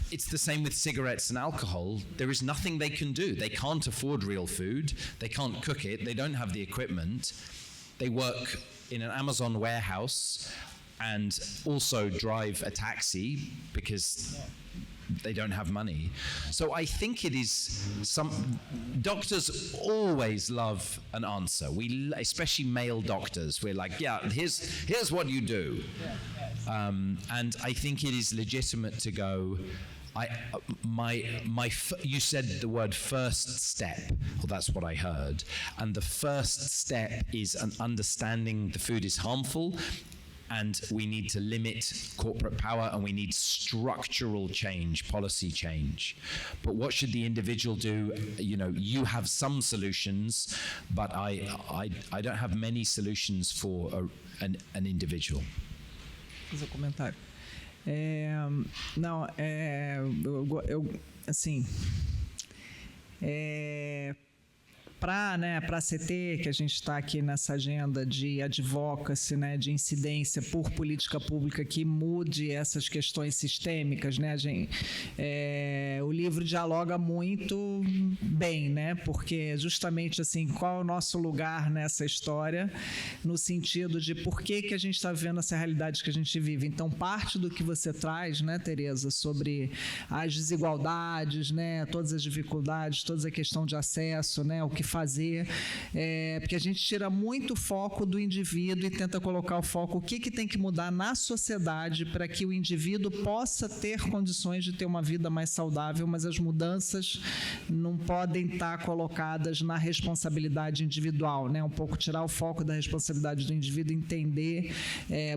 it's the same with cigarettes and alcohol. There is nothing they can do. They can't afford real food. They can't cook it. They don't have the equipment. They work in an Amazon warehouse and also drive a taxi because they don't have money. So I think it is doctors always love an answer. Especially male doctors, we're like, yeah, here's what you do. And I think it is legitimate to go, you said the word first step, well, that's what I heard. And the first step is an understanding the food is harmful. and we need to limit corporate power, and we need structural change, policy change. But what should the individual do? You know, you have some solutions, but I don't have many solutions for an individual. Fazer um comentário. Para a CT, que a gente está aqui nessa agenda de advocacy, né, de incidência por política pública que mude essas questões sistêmicas, né, o livro dialoga muito bem, né, porque justamente assim, qual é o nosso lugar nessa história, no sentido de por que a gente está vivendo essa realidade que a gente vive. Então, parte do que você traz, né, Tereza, sobre as desigualdades, né, todas as dificuldades, toda a questão de acesso, né, o que fazer, porque a gente tira muito foco do indivíduo e tenta colocar o foco, o que tem que mudar na sociedade para que o indivíduo possa ter condições de ter uma vida mais saudável, mas as mudanças não podem estar colocadas na responsabilidade individual, né? Um pouco tirar o foco da responsabilidade do indivíduo, entender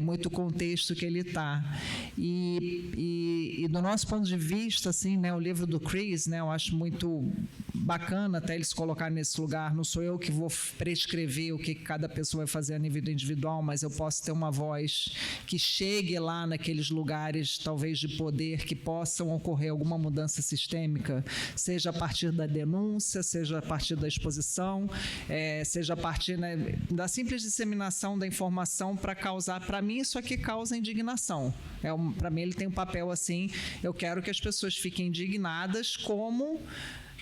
muito o contexto que ele está. E do nosso ponto de vista, assim, né, o livro do Chris, né, eu acho muito bacana até eles colocarem nesse lugar. Não sou eu que vou prescrever o que cada pessoa vai fazer a nível individual, mas eu posso ter uma voz que chegue lá naqueles lugares, talvez de poder, que possam ocorrer alguma mudança sistêmica, seja a partir da denúncia, seja a partir da exposição, seja a partir, né, da simples disseminação da informação para causar. Para mim, isso aqui causa indignação. Para mim, ele tem um papel assim, eu quero que as pessoas fiquem indignadas, como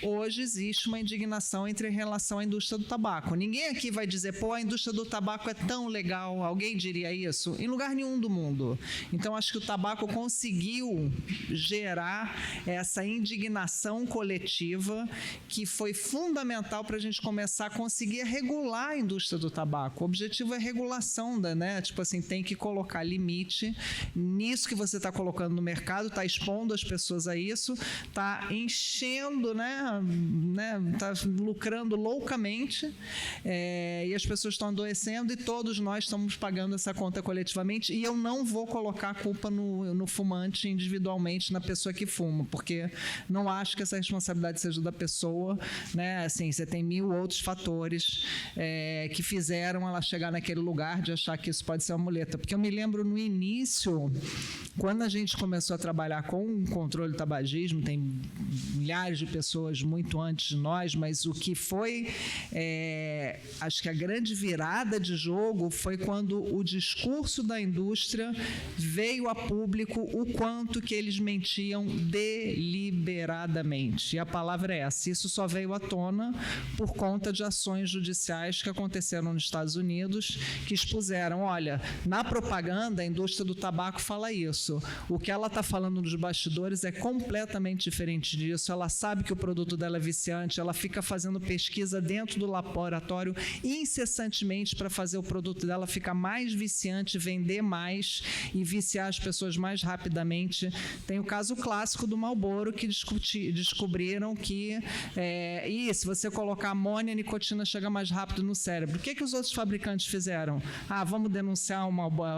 hoje existe uma indignação em relação à indústria do tabaco. Ninguém aqui vai dizer, pô, a indústria do tabaco é tão legal. Alguém diria isso? Em lugar nenhum do mundo. Então, acho que o tabaco conseguiu gerar essa indignação coletiva que foi fundamental para a gente começar a conseguir regular a indústria do tabaco. O objetivo é regulação, né? Tipo assim, tem que colocar limite nisso que você está colocando no mercado, está expondo as pessoas a isso, está enchendo, né, tá lucrando loucamente, e as pessoas estão adoecendo e todos nós estamos pagando essa conta coletivamente, e eu não vou colocar a culpa no fumante individualmente, na pessoa que fuma, porque não acho que essa responsabilidade seja da pessoa, né? Assim, você tem 1000 outros fatores que fizeram ela chegar naquele lugar de achar que isso pode ser uma muleta. Porque eu me lembro no início, quando a gente começou a trabalhar com o controle do tabagismo, tem milhares de pessoas muito antes de nós, mas o que foi, acho que a grande virada de jogo foi quando o discurso da indústria veio a público o quanto que eles mentiam deliberadamente. E a palavra é essa. Isso só veio à tona por conta de ações judiciais que aconteceram nos Estados Unidos, que expuseram, olha, na propaganda a indústria do tabaco fala isso. O que ela está falando nos bastidores é completamente diferente disso. Ela sabe que o produto dela é viciante, ela fica fazendo pesquisa dentro do laboratório incessantemente para fazer o produto dela ficar mais viciante, vender mais e viciar as pessoas mais rapidamente. Tem o caso clássico do Marlboro, que descobriram que se você colocar amônia, a nicotina chega mais rápido no cérebro. O que os outros fabricantes fizeram? Vamos denunciar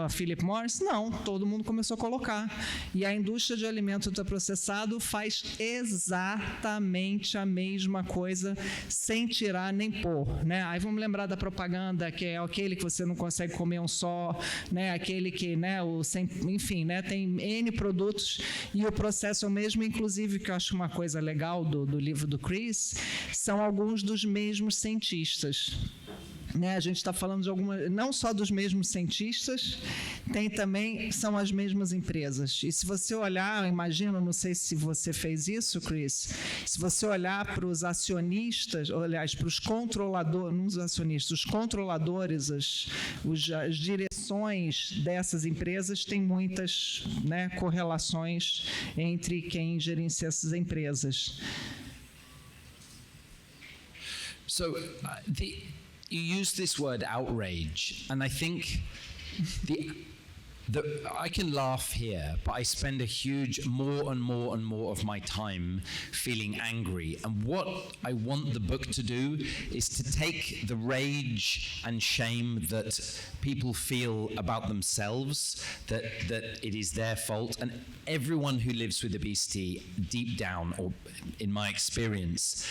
a Philip Morris? Não, todo mundo começou a colocar. E a indústria de alimento ultraprocessado faz exatamente a mesma coisa, sem tirar nem pôr, né? Aí vamos lembrar da propaganda, que é aquele que você não consegue comer um só, né? Aquele que, né, enfim, né, tem N produtos e o processo é o mesmo, inclusive, que eu acho uma coisa legal do livro do Chris, são alguns dos mesmos cientistas. Né, a gente está falando de não só dos mesmos cientistas, são as mesmas empresas. E se você olhar, eu imagino, não sei se você fez isso, Chris, se você olhar para os acionistas, aliás, para os controladores, não os acionistas, os controladores, as direções dessas empresas, tem muitas, né, correlações entre quem gerencia essas empresas. So, you use this word outrage, and I think I can laugh here, but I spend a huge more and more and more of my time feeling angry. And what I want the book to do is to take the rage and shame that people feel about themselves, that it is their fault, and everyone who lives with obesity, deep down, or in my experience,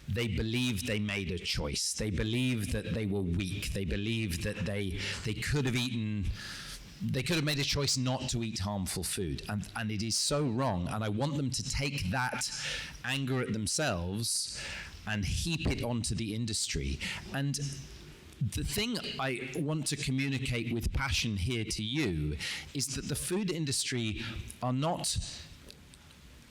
they believe they made a choice. They believe that they were weak. They believe that they could have made a choice not to eat harmful food. And it is so wrong. And I want them to take that anger at themselves and heap it onto the industry. And the thing I want to communicate with passion here to you is that the food industry are not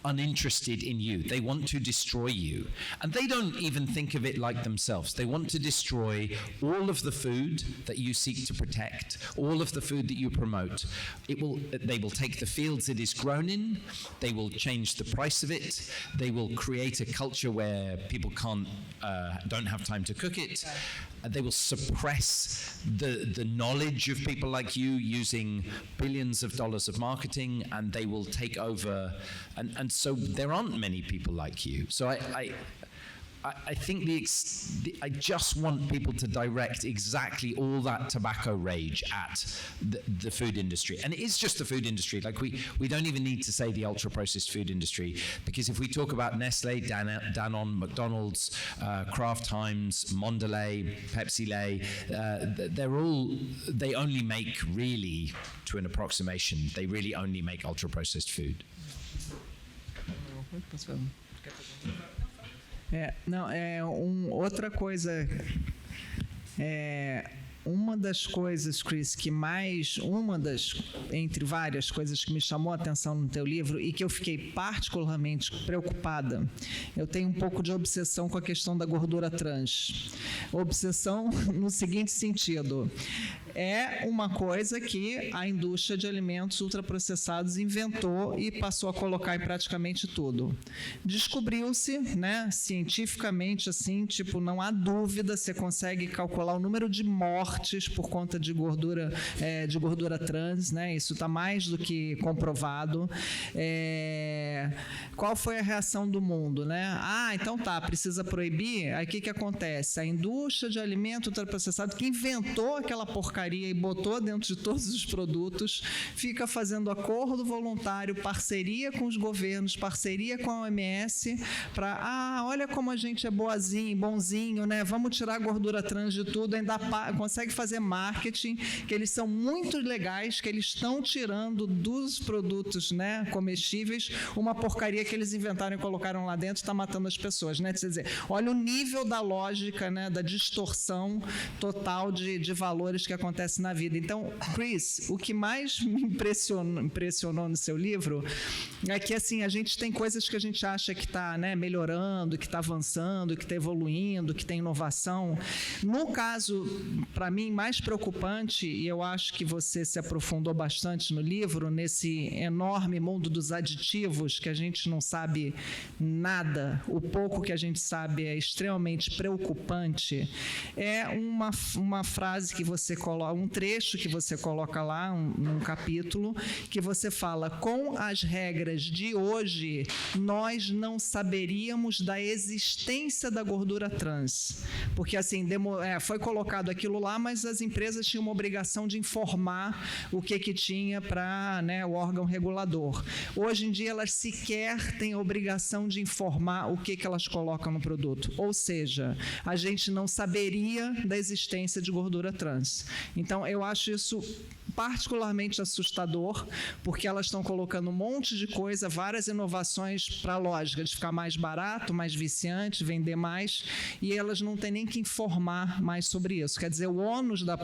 uninterested in you. They want to destroy you. And they don't even think of it like themselves. They want to destroy all of the food that you seek to protect, all of the food that you promote. They will take the fields it is grown in, they will change the price of it, they will create a culture where people don't have time to cook it. They will suppress the knowledge of people like you using billions of dollars of marketing, and they will take over. And so there aren't many people like you. So I think I just want people to direct exactly all that tobacco rage at the food industry. And it is just the food industry. Like we don't even need to say the ultra-processed food industry, because if we talk about Nestle, Danone, McDonald's, Kraft Heinz, Mondelez, Pepsi-Lay, they only make, really, to an approximation, they really only make ultra-processed food. Outra coisa, uma das coisas, Chris, entre várias coisas que me chamou a atenção no teu livro e que eu fiquei particularmente preocupada, eu tenho um pouco de obsessão com a questão da gordura trans. Obsessão no seguinte sentido: é uma coisa que a indústria de alimentos ultraprocessados inventou e passou a colocar em praticamente tudo. Descobriu-se, né, cientificamente, assim, não há dúvida, você consegue calcular o número de mortes por conta de gordura trans, né? Isso está mais do que comprovado. Qual foi a reação do mundo, né? Então precisa proibir. Aí o que acontece? A indústria de alimento ultraprocessado, que inventou aquela porcaria e botou dentro de todos os produtos, fica fazendo acordo voluntário, parceria com os governos, parceria com a OMS, para, olha como a gente é bonzinho, né? Vamos tirar a gordura trans de tudo, ainda consegue fazer marketing, que eles são muito legais, que eles estão tirando dos produtos, né, comestíveis, uma porcaria que eles inventaram e colocaram lá dentro, está matando as pessoas, né? Quer dizer, olha o nível da lógica, né, da distorção total de valores que acontece na vida. Então, Chris, o que mais me impressionou no seu livro é que, assim, a gente tem coisas que a gente acha que está, né, melhorando, que está avançando, que está evoluindo, que tem inovação. No caso, para mim, mais preocupante, e eu acho que você se aprofundou bastante no livro, nesse enorme mundo dos aditivos, que a gente não sabe nada, o pouco que a gente sabe é extremamente preocupante, é uma frase que você coloca, um trecho que você coloca lá, num capítulo, que você fala: com as regras de hoje, nós não saberíamos da existência da gordura trans. Porque, assim, foi colocado aquilo lá, mas as empresas tinham uma obrigação de informar o que tinha para, né, o órgão regulador. Hoje em dia, elas sequer têm a obrigação de informar o que elas colocam no produto. Ou seja, a gente não saberia da existência de gordura trans. Então, eu acho isso particularmente assustador, porque elas estão colocando um monte de coisa, várias inovações para a lógica de ficar mais barato, mais viciante, vender mais, e elas não têm nem que informar mais sobre isso. Quer dizer,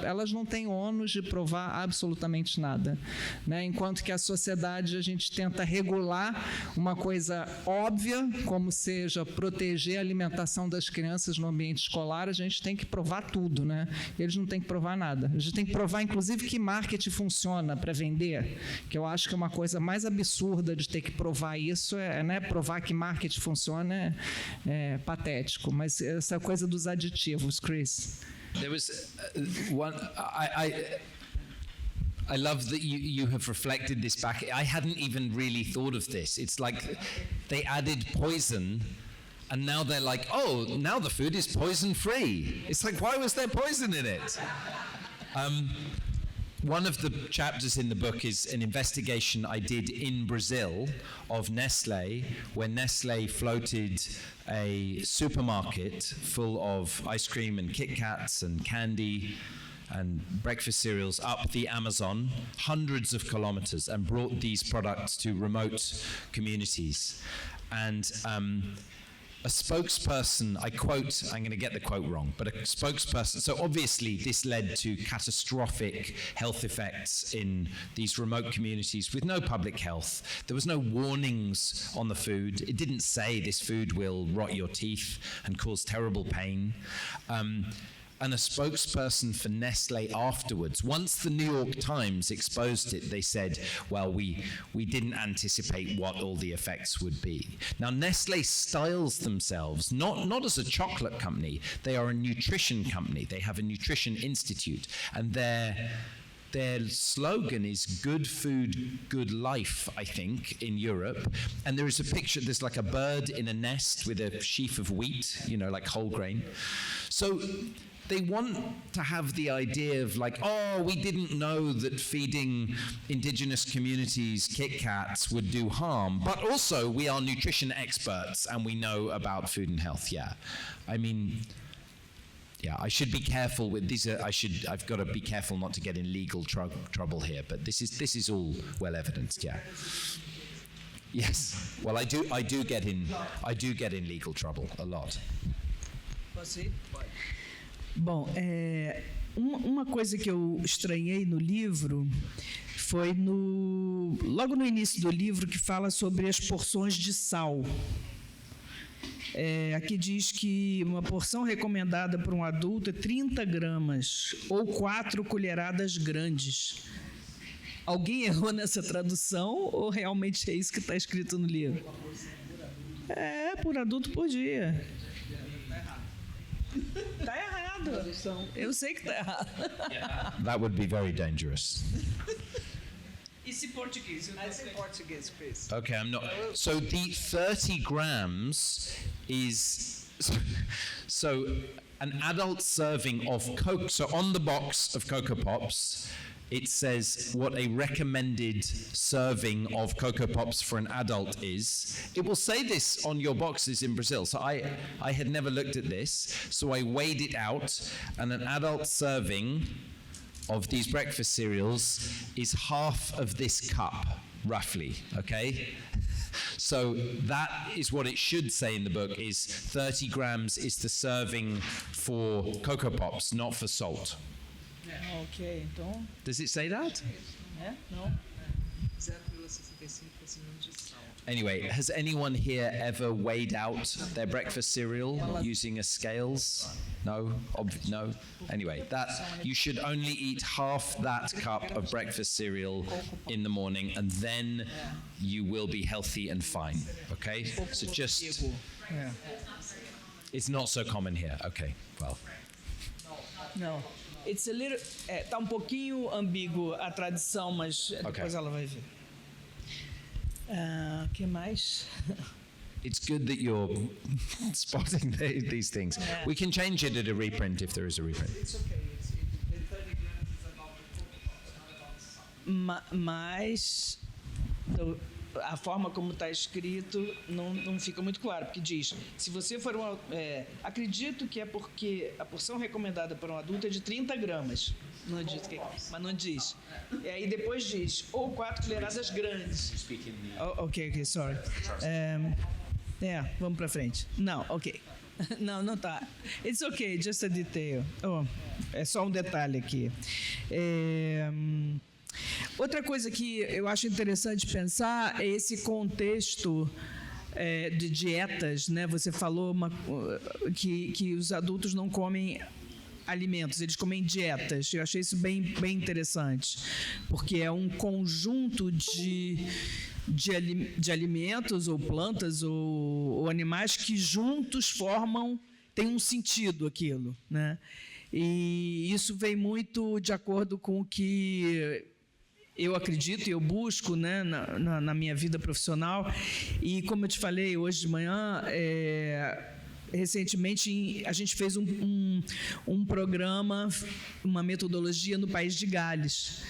elas não têm ônus de provar absolutamente nada, né? Enquanto que a sociedade, a gente tenta regular uma coisa óbvia, como seja proteger a alimentação das crianças no ambiente escolar, a gente tem que provar tudo, né? Eles não têm que provar nada. A gente tem que provar, inclusive, que marketing funciona para vender, que eu acho que é uma coisa mais absurda de ter que provar isso, né? Provar que marketing funciona é patético, mas essa coisa dos aditivos, Chris. There was I love that you have reflected this back. I hadn't even really thought of this. It's like they added poison, and now they're like, oh, now the food is poison-free. It's like, why was there poison in it? One of the chapters in the book is an investigation I did in Brazil of Nestlé, where Nestlé floated a supermarket full of ice cream and Kit Kats and candy and breakfast cereals up the Amazon, hundreds of kilometers, and brought these products to remote communities. And a spokesperson, I quote, I'm going to get the quote wrong, but a spokesperson, so obviously this led to catastrophic health effects in these remote communities with no public health. There was no warnings on the food. It didn't say this food will rot your teeth and cause terrible pain. And a spokesperson for Nestlé afterwards, once the New York Times exposed it, they said, well, we didn't anticipate what all the effects would be. Now, Nestlé styles themselves not as a chocolate company, they are a nutrition company. They have a nutrition institute, and their slogan is good food, good life, I think, in Europe. And there is a picture, there's like a bird in a nest with a sheaf of wheat, like whole grain. So they want to have the idea of like, oh, we didn't know that feeding indigenous communities Kit Kats would do harm, but also we are nutrition experts and we know about food and health. Yeah, I mean, yeah, I should be careful with these. I've got to be careful not to get in legal trouble here. But this is all well evidenced. Yeah. Yes. Well, I do get in legal trouble a lot. Bom, uma coisa que eu estranhei no livro foi logo no início do livro, que fala sobre as porções de sal. Aqui diz que uma porção recomendada para um adulto é 30 gramas ou 4 colheradas grandes. Alguém errou nessa tradução ou realmente é isso que está escrito no livro? Por adulto por dia. Está errado. Eu sei que está errado. That would be very dangerous. Isso em português? Em português, please. Okay, I'm not. So the 30 grams is so an adult serving of Coke. So on the box of Cocoa Pops, it says what a recommended serving of Cocoa Pops for an adult is. It will say this on your boxes in Brazil. So I had never looked at this. So I weighed it out, and an adult serving of these breakfast cereals is half of this cup, roughly, okay? So that is what it should say in the book, is 30 grams is the serving for Cocoa Pops, not for salt. Ok, então... Does it say that? Não. Anyway, has anyone here ever weighed out their breakfast cereal using a scales? No? No? Anyway, that you should only eat half that cup of breakfast cereal in the morning, and then you will be healthy and fine, okay? So just... It's not so common here, okay, well... Não. It's a little, tá pouquinho ambíguo a tradição, mas depois ela vai ver. Que mais? It's good that you're spotting these things. Yeah. We can change it at a reprint if there is a reprint. It's okay. It's 30 grams is about the Cocoa Pops. Mas a forma como está escrito não fica muito claro, porque diz, se você for acredito que é porque a porção recomendada para um adulto é de 30 gramas. Não diz, mas não diz. E aí depois diz, ou 4 colheradas grandes. Ok, sorry. Vamos para frente. Não, ok. Não tá. It's okay, just a detail. É só um detalhe aqui. Outra coisa que eu acho interessante pensar é esse contexto de dietas, né? Você falou que os adultos não comem alimentos, eles comem dietas. Eu achei isso bem interessante, porque é um conjunto de alimentos ou plantas ou animais que juntos tem um sentido aquilo, né? E isso vem muito de acordo com o que eu acredito e eu busco, né, na minha vida profissional. E, como eu te falei hoje de manhã, recentemente a gente fez um programa, uma metodologia no País de Gales,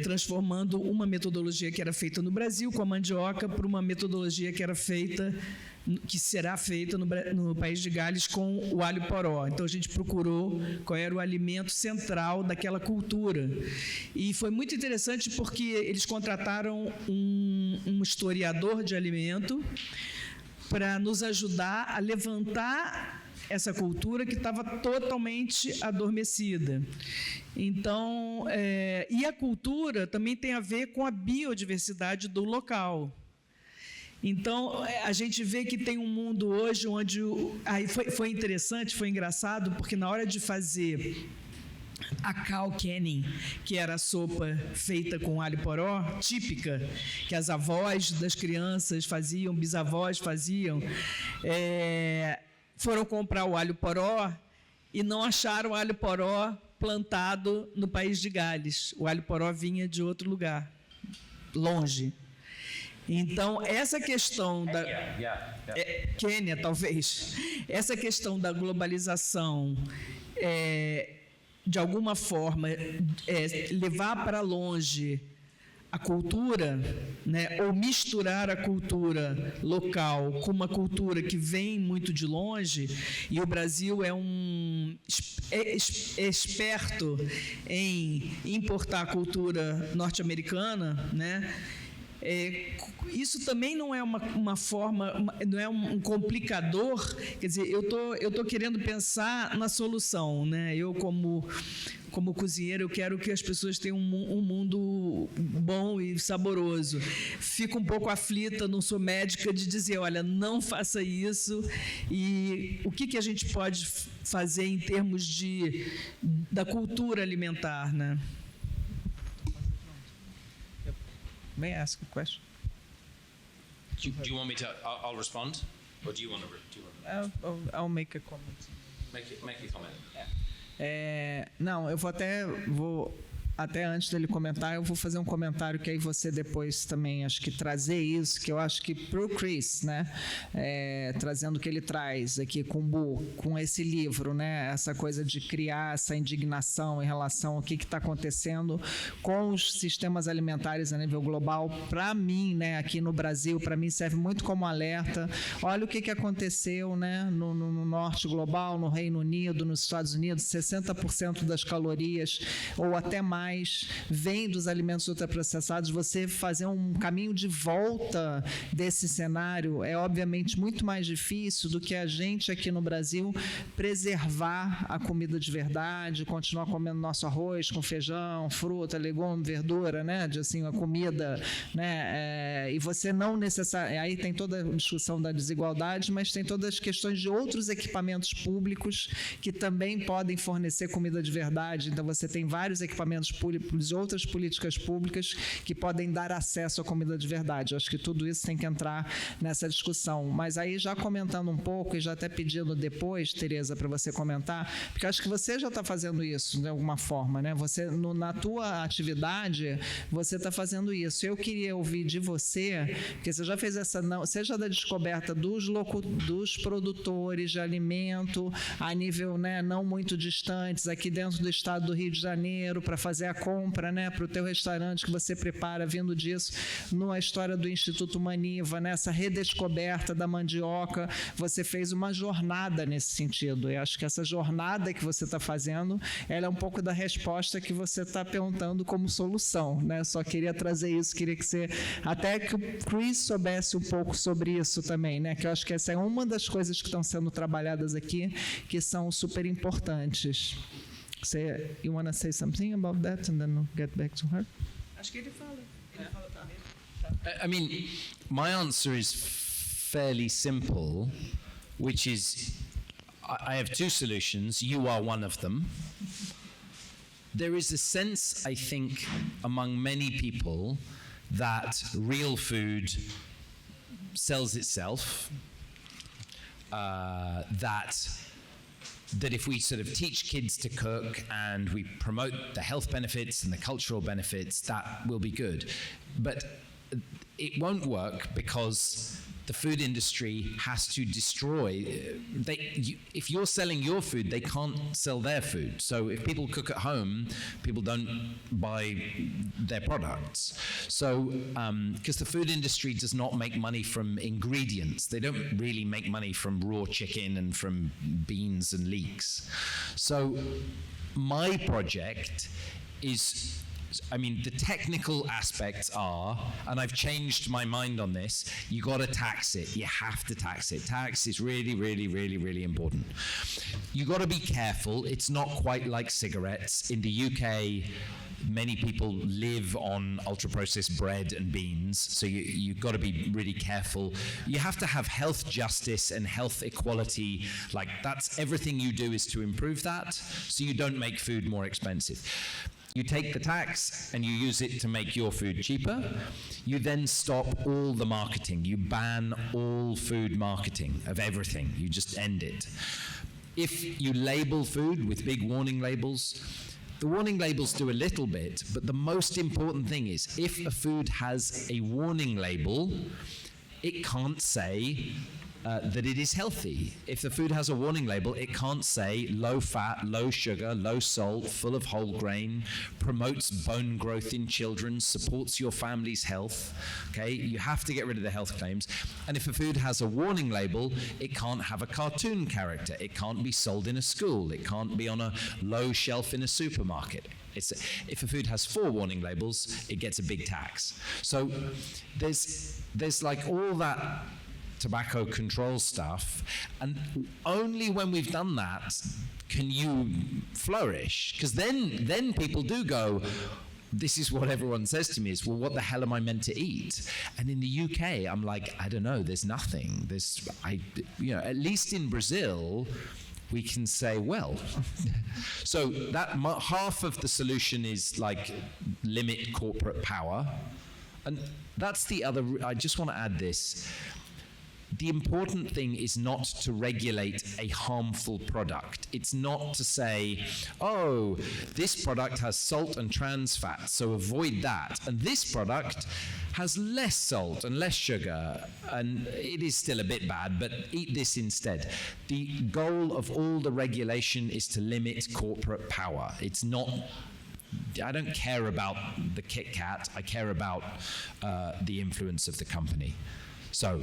transformando uma metodologia que era feita no Brasil com a mandioca para uma metodologia que será feita no País de Gales com o alho poró. Então, a gente procurou qual era o alimento central daquela cultura. E foi muito interessante porque eles contrataram um historiador de alimento para nos ajudar a levantar essa cultura que estava totalmente adormecida. Então, e a cultura também tem a ver com a biodiversidade do local. Então, a gente vê que tem um mundo hoje onde... Aí foi interessante, foi engraçado, porque na hora de fazer a cow canning, que era a sopa feita com alho poró, típica, que as avós das crianças faziam, bisavós faziam, foram comprar o alho poró e não acharam o alho poró plantado no País de Gales. O alho poró vinha de outro lugar, longe. Então, essa questão da... Quênia, talvez. Essa questão da globalização, de alguma forma, levar para longe a cultura, né, ou misturar a cultura local com uma cultura que vem muito de longe, e o Brasil é esperto em importar a cultura norte-americana, né? Isso também não é uma forma, não é um complicador. Quer dizer, eu tô querendo pensar na solução, né? Eu, como cozinheiro, eu quero que as pessoas tenham um mundo bom e saboroso. Fico um pouco aflita, não sou médica, de dizer, olha, não faça isso. E o que a gente pode fazer em termos da cultura alimentar, né? May I ask a question? Do you want me to? I'll respond, or do you want to? I'll make a comment. Make a comment. Não, eu vou até antes dele comentar, eu vou fazer um comentário que aí você depois também acho que trazer isso, que eu acho que para o Chris, né, trazendo o que ele traz aqui com esse livro, né, essa coisa de criar essa indignação em relação ao que está acontecendo com os sistemas alimentares a nível global. Para mim, né, aqui no Brasil, para mim serve muito como alerta. Olha o que aconteceu, né, no norte global, no Reino Unido, nos Estados Unidos, 60% das calorias ou até mais vem dos alimentos ultraprocessados. Você fazer um caminho de volta desse cenário é obviamente muito mais difícil do que a gente aqui no Brasil preservar a comida de verdade, continuar comendo nosso arroz com feijão, fruta, legume, verdura, né, de assim, a comida, né, e você não necessariamente, aí tem toda a discussão da desigualdade, mas tem todas as questões de outros equipamentos públicos que também podem fornecer comida de verdade. Então você tem vários equipamentos públicos, outras políticas públicas que podem dar acesso à comida de verdade. Eu acho que tudo isso tem que entrar nessa discussão. Mas aí, já comentando um pouco, e já até pedindo depois, Tereza, para você comentar, porque eu acho que você já está fazendo isso de alguma forma, né? Você, na tua atividade, você está fazendo isso. Eu queria ouvir de você, porque você já fez seja da descoberta dos produtores de alimento a nível, né, não muito distantes, aqui dentro do estado do Rio de Janeiro, para fazer a compra, né, para o teu restaurante que você prepara, vindo disso, na história do Instituto Maniva, né, essa redescoberta da mandioca. Você fez uma jornada nesse sentido. Eu acho que essa jornada que você está fazendo, ela é um pouco da resposta que você está perguntando como solução, né? Só queria trazer isso, queria que você, até que o Chris soubesse um pouco sobre isso também, né? Que eu acho que essa é uma das coisas que estão sendo trabalhadas aqui, que são super importantes. You want to say something about that and then we'll get back to her? Acho que ele fala. I mean, my answer is fairly simple, which is I have two solutions. You are one of them. There is a sense, I think, among many people that real food sells itself, that that if we sort of teach kids to cook and we promote the health benefits and the cultural benefits, that will be good. But it won't work because the food industry has to destroy. If you're selling your food, they can't sell their food. So if people cook at home, people don't buy their products. So, because the food industry does not make money from ingredients. They don't really make money from raw chicken and from beans and leeks. So my project is, the technical aspects are, and I've changed my mind on this, you got to tax it. You have to tax it. Tax is really, really, really, really important. You got to be careful. It's not quite like cigarettes. In the UK, many people live on ultra-processed bread and beans, so you've got to be really careful. You have to have health justice and health equality. Like, that's everything you do is to improve that, so you don't make food more expensive. You take the tax and you use it to make your food cheaper. You then stop all the marketing. You ban all food marketing of everything. You just end it. If you label food with big warning labels, the warning labels do a little bit, but the most important thing is if a food has a warning label, it can't say that it is healthy. If the food has a warning label, it can't say low fat, low sugar, low salt, full of whole grain, promotes bone growth in children, supports your family's health. Okay, you have to get rid of the health claims. And if a food has a warning label, it can't have a cartoon character. It can't be sold in a school. It can't be on a low shelf in a supermarket. If a food has 4 warning labels, it gets a big tax. So there's like all that tobacco control stuff, and only when we've done that can you flourish, because then people do go, this is what everyone says to me is, well, what the hell am I meant to eat? And in the UK, I'm like, I don't know, there's nothing. At least in Brazil, we can say, well. So that half of the solution is like limit corporate power, and that's the other. I just want to add this. The important thing is not to regulate a harmful product. It's not to say, oh, this product has salt and trans fat, so avoid that. And this product has less salt and less sugar, and it is still a bit bad, but eat this instead. The goal of all the regulation is to limit corporate power. It's not, I don't care about the Kit Kat, I care about the influence of the company. So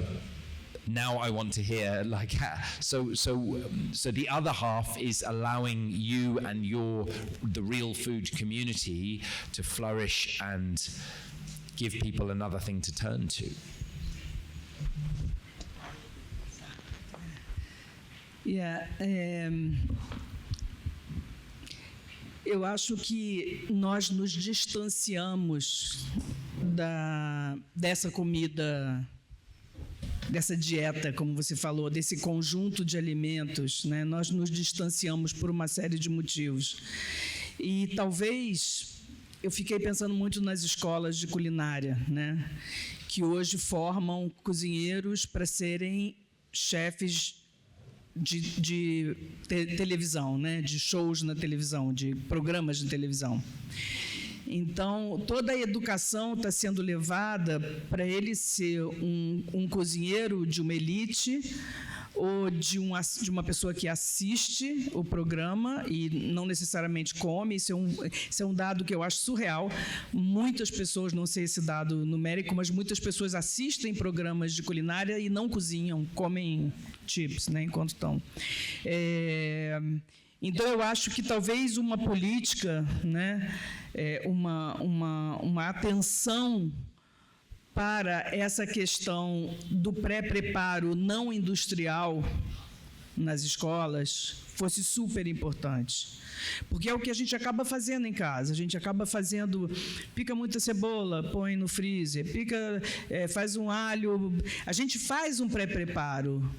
now I want to hear, like, so the other half is allowing you and the real food community to flourish and give people another thing to turn to. Yeah, eu acho que nós nos distanciamos dessa comida, dessa dieta, como você falou, desse conjunto de alimentos, né? Nós nos distanciamos por uma série de motivos. E talvez eu fiquei pensando muito nas escolas de culinária, né? Que hoje formam cozinheiros para serem chefes de televisão, né? De shows na televisão, de programas de televisão. Então, toda a educação está sendo levada para ele ser um cozinheiro de uma elite ou de uma pessoa que assiste o programa e não necessariamente come. Isso é um dado que eu acho surreal. Muitas pessoas, não sei esse dado numérico, mas muitas pessoas assistem programas de culinária e não cozinham, comem chips, né, enquanto estão. Então, eu acho que talvez uma política, né, uma atenção para essa questão do pré-preparo não industrial nas escolas fosse super importante. Porque é o que a gente acaba fazendo em casa. A gente acaba fazendo, pica muita cebola, põe no freezer, faz um alho. A gente faz um pré-preparo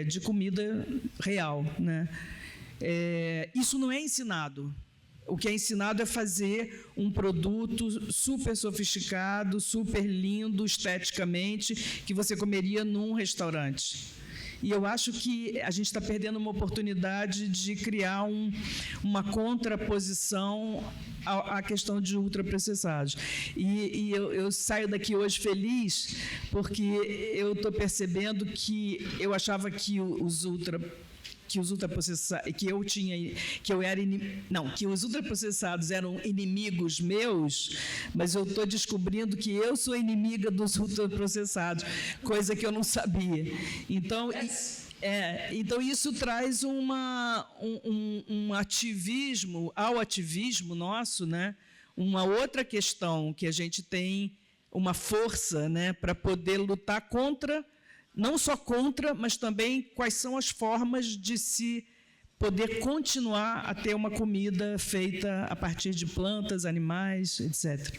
de comida real, né? Isso não é ensinado. O que é ensinado é fazer um produto super sofisticado, super lindo esteticamente, que você comeria num restaurante. E eu acho que a gente está perdendo uma oportunidade de criar uma contraposição à questão de ultraprocessados. E eu saio daqui hoje feliz porque eu estou percebendo que eu achava que os ultraprocessados, que os ultraprocessados eram inimigos meus, mas eu estou descobrindo que eu sou inimiga dos ultraprocessados, coisa que eu não sabia. Então isso traz um ativismo, ao ativismo nosso, né? Uma outra questão que a gente tem uma força, né, para poder lutar contra, não só contra, mas também quais são as formas de se poder continuar a ter uma comida feita a partir de plantas, animais, etc.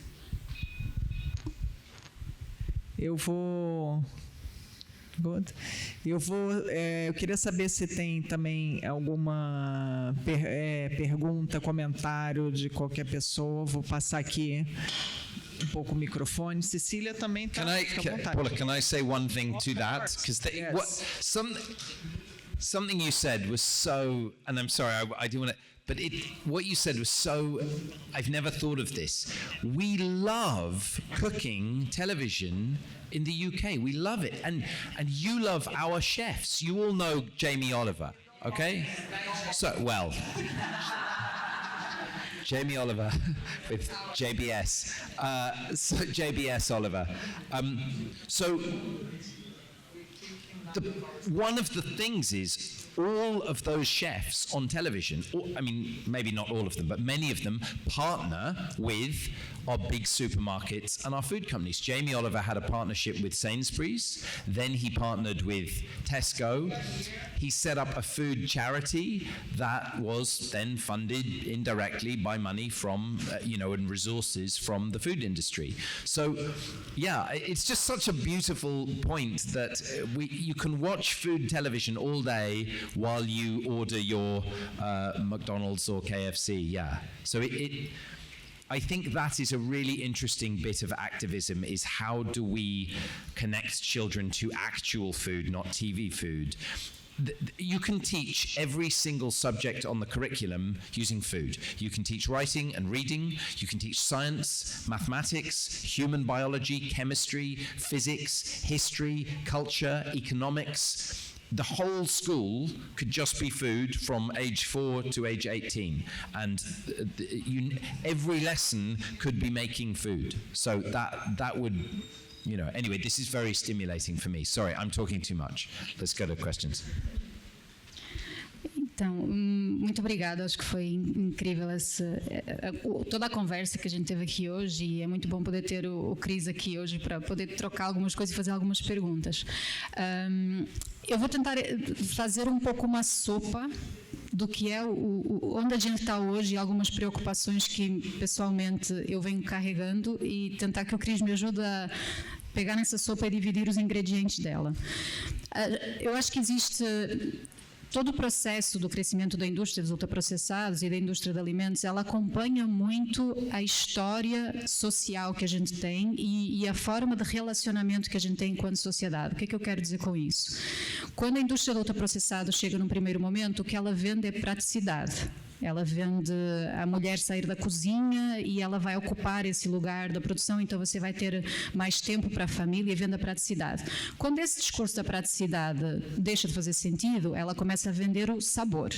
Eu queria saber se tem também alguma pergunta, comentário de qualquer pessoa. Vou passar aqui um pouco o microfone. Cecília também está à vontade. Paula, can I say one thing to that? Because something you said was so, and I'm sorry, I do want to, but what you said was so, I've never thought of this. We love cooking television in the UK. We love it. And you love our chefs. You all know Jamie Oliver, okay? So, well, Jamie Oliver with JBS. So JBS Oliver. One of the things is all of those chefs on television, I mean, maybe not all of them, but many of them partner with our big supermarkets and our food companies. Jamie Oliver had a partnership with Sainsbury's, then he partnered with Tesco. He set up a food charity that was then funded indirectly by money from, and resources from the food industry. So, yeah, it's just such a beautiful point that you can watch food television all day while you order your McDonald's or KFC, yeah. So I think that is a really interesting bit of activism, is how do we connect children to actual food, not TV food. You can teach every single subject on the curriculum using food. You can teach writing and reading, you can teach science, mathematics, human biology, chemistry, physics, history, culture, economics. The whole school could just be food from age 4 to age 18, and every lesson could be making food. So that would, anyway, this is very stimulating for me. Sorry, I'm talking too much. Let's go to questions. Então, muito obrigada, acho que foi incrível toda a conversa que a gente teve aqui hoje, e é muito bom poder ter o Cris aqui hoje para poder trocar algumas coisas e fazer algumas perguntas. Eu vou tentar fazer um pouco uma sopa do que é onde a gente está hoje e algumas preocupações que pessoalmente eu venho carregando, e tentar que o Cris me ajude a pegar nessa sopa e dividir os ingredientes dela. Eu acho que existe todo o processo do crescimento da indústria dos ultraprocessados e da indústria de alimentos, ela acompanha muito a história social que a gente tem e a forma de relacionamento que a gente tem enquanto sociedade. O que é que eu quero dizer com isso? Quando a indústria do ultraprocessado chega num primeiro momento, o que ela vende é praticidade. Ela vende a mulher sair da cozinha e ela vai ocupar esse lugar da produção, então você vai ter mais tempo para a família, e vende a praticidade. Quando esse discurso da praticidade deixa de fazer sentido, ela começa a vender o sabor.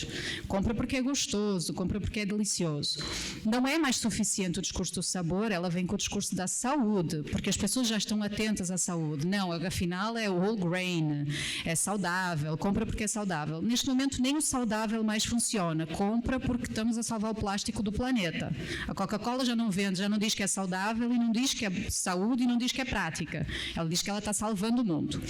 Compra porque é gostoso, compra porque é delicioso. Não é mais suficiente o discurso do sabor, ela vem com o discurso da saúde, porque as pessoas já estão atentas à saúde. Não, afinal é whole grain, é saudável, compra porque é saudável. Neste momento nem o saudável mais funciona, compra porque estamos a salvar o plástico do planeta. A Coca-Cola já não vende, já não diz que é saudável, e não diz que é saúde, e não diz que é prática. Ela diz que ela está salvando o mundo.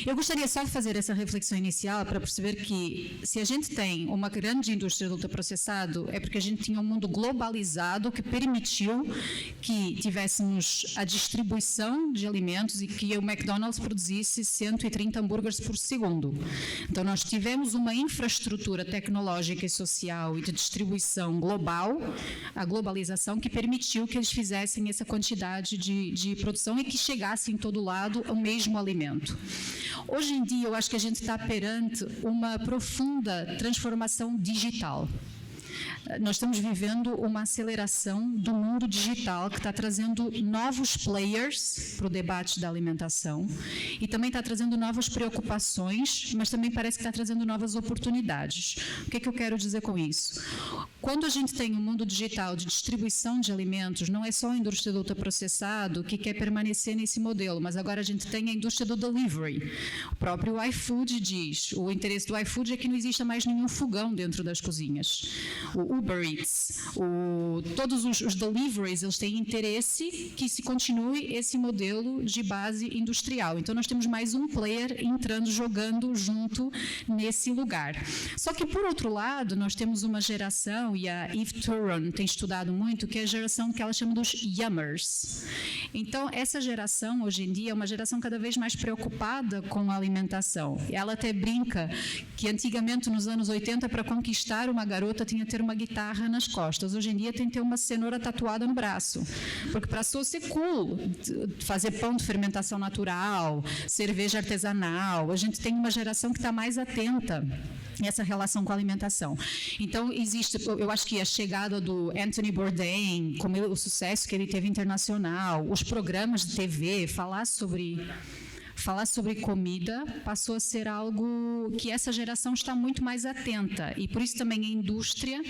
Eu gostaria só de fazer essa reflexão inicial para perceber que, se a gente tem uma grande indústria do ultraprocessado, é porque a gente tinha um mundo globalizado que permitiu que tivéssemos a distribuição de alimentos e que o McDonald's produzisse 130 hambúrgueres por segundo. Então, nós tivemos uma infraestrutura tecnológica e social e de distribuição global, a globalização, que permitiu que eles fizessem essa quantidade de produção e que chegasse em todo lado o mesmo alimento. Hoje em dia, eu acho que a gente está perante uma profunda transformação digital. Nós estamos vivendo uma aceleração do mundo digital que está trazendo novos players para o debate da alimentação e também está trazendo novas preocupações, mas também parece que está trazendo novas oportunidades. O que eu quero dizer com isso? Quando a gente tem um mundo digital de distribuição de alimentos, não é só a indústria do ultraprocessado que quer permanecer nesse modelo, mas agora a gente tem a indústria do delivery. O próprio iFood diz, o interesse do iFood é que não exista mais nenhum fogão dentro das cozinhas. O Uber Eats, todos os deliveries, eles têm interesse que se continue esse modelo de base industrial. Então, nós temos mais um player entrando, jogando junto nesse lugar. Só que, por outro lado, nós temos uma geração, e a Eve Turon tem estudado muito, que é a geração que ela chama dos Yummers. Então, essa geração, hoje em dia, é uma geração cada vez mais preocupada com a alimentação. Ela até brinca que, antigamente, nos anos 80, para conquistar uma garota, tinha que ter uma guitarra nas costas. Hoje em dia tem que ter uma cenoura tatuada no braço. Porque para a pessoa ser cool, fazer pão de fermentação natural, cerveja artesanal, a gente tem uma geração que está mais atenta a essa relação com a alimentação. Então, existe, eu acho que a chegada do Anthony Bourdain, como o sucesso que ele teve internacional, os programas de TV, falar sobre comida passou a ser algo que essa geração está muito mais atenta e por isso também a indústria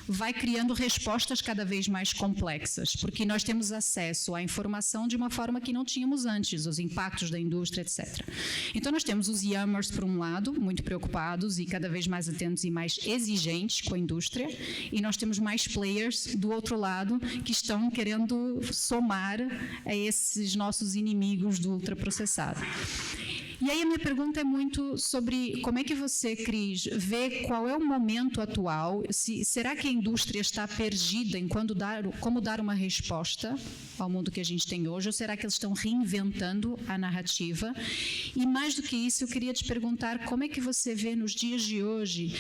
vai criando respostas cada vez mais complexas, porque nós temos acesso à informação de uma forma que não tínhamos antes, os impactos da indústria, etc. Então nós temos os Yummers, por um lado, muito preocupados e cada vez mais atentos e mais exigentes com a indústria, e nós temos mais players do outro lado que estão querendo somar a esses nossos inimigos do ultraprocessado. E aí a minha pergunta é muito sobre como é que você, Cris, vê qual é o momento atual, será que a indústria está perdida em como dar uma resposta ao mundo que a gente tem hoje, ou será que eles estão reinventando a narrativa? E mais do que isso, eu queria te perguntar como é que você vê nos dias de hoje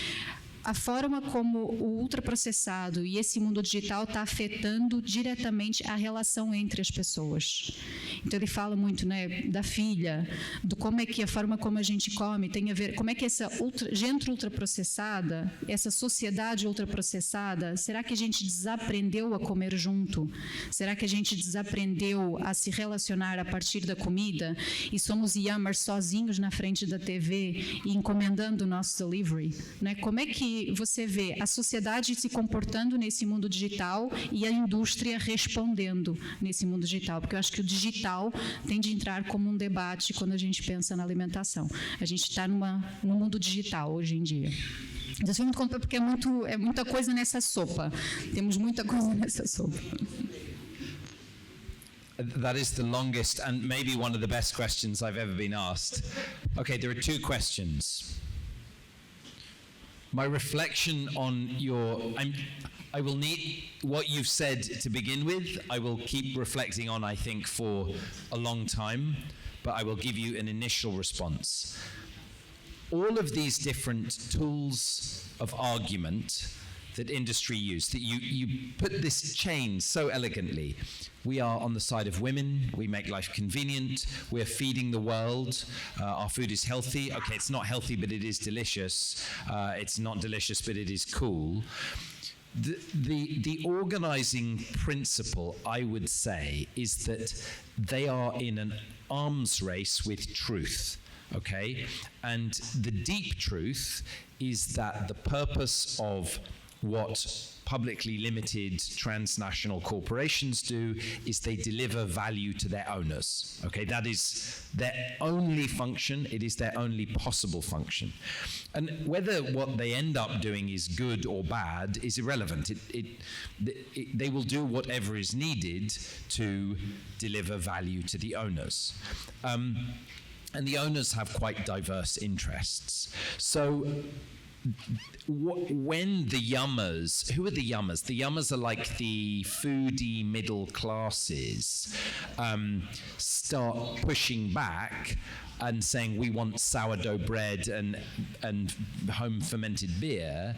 a forma como o ultraprocessado e esse mundo digital está afetando diretamente a relação entre as pessoas. Então ele fala muito, né, da filha, do como é que a forma como a gente come tem a ver, como é que essa gente ultraprocessada, essa sociedade ultraprocessada, será que a gente desaprendeu a comer junto? Será que a gente desaprendeu a se relacionar a partir da comida e somos Yummers sozinhos na frente da TV e encomendando o nosso delivery? Né? Como é que você vê a sociedade se comportando nesse mundo digital e a indústria respondendo nesse mundo digital? Porque eu acho que o digital tem de entrar como um debate quando a gente pensa na alimentação. A gente está no mundo digital hoje em dia. Então, eu vou contar porque é muita coisa nessa sopa. Temos muita coisa nessa sopa. That is the longest and maybe one of the best questions I've ever been asked. Okay, there are two questions. My reflection on I will need what you've said to begin with. I will keep reflecting on, I think, for a long time, but I will give you an initial response. All of these different tools of argument that industry use, that you put this chain so elegantly. We are on the side of women, we make life convenient, we're feeding the world, our food is healthy. Okay, it's not healthy, but it is delicious. It's not delicious, but it is cool. The organizing principle, I would say, is that they are in an arms race with truth. Okay, and the deep truth is that the purpose of what publicly limited transnational corporations do is they deliver value to their owners. Okay, that is their only function. It is their only possible function. And whether what they end up doing is good or bad is irrelevant. They will do whatever is needed to deliver value to the owners. And the owners have quite diverse interests. So when the Yummers, who are the Yummers? The Yummers are like the foodie middle classes, start pushing back and saying we want sourdough bread and home fermented beer,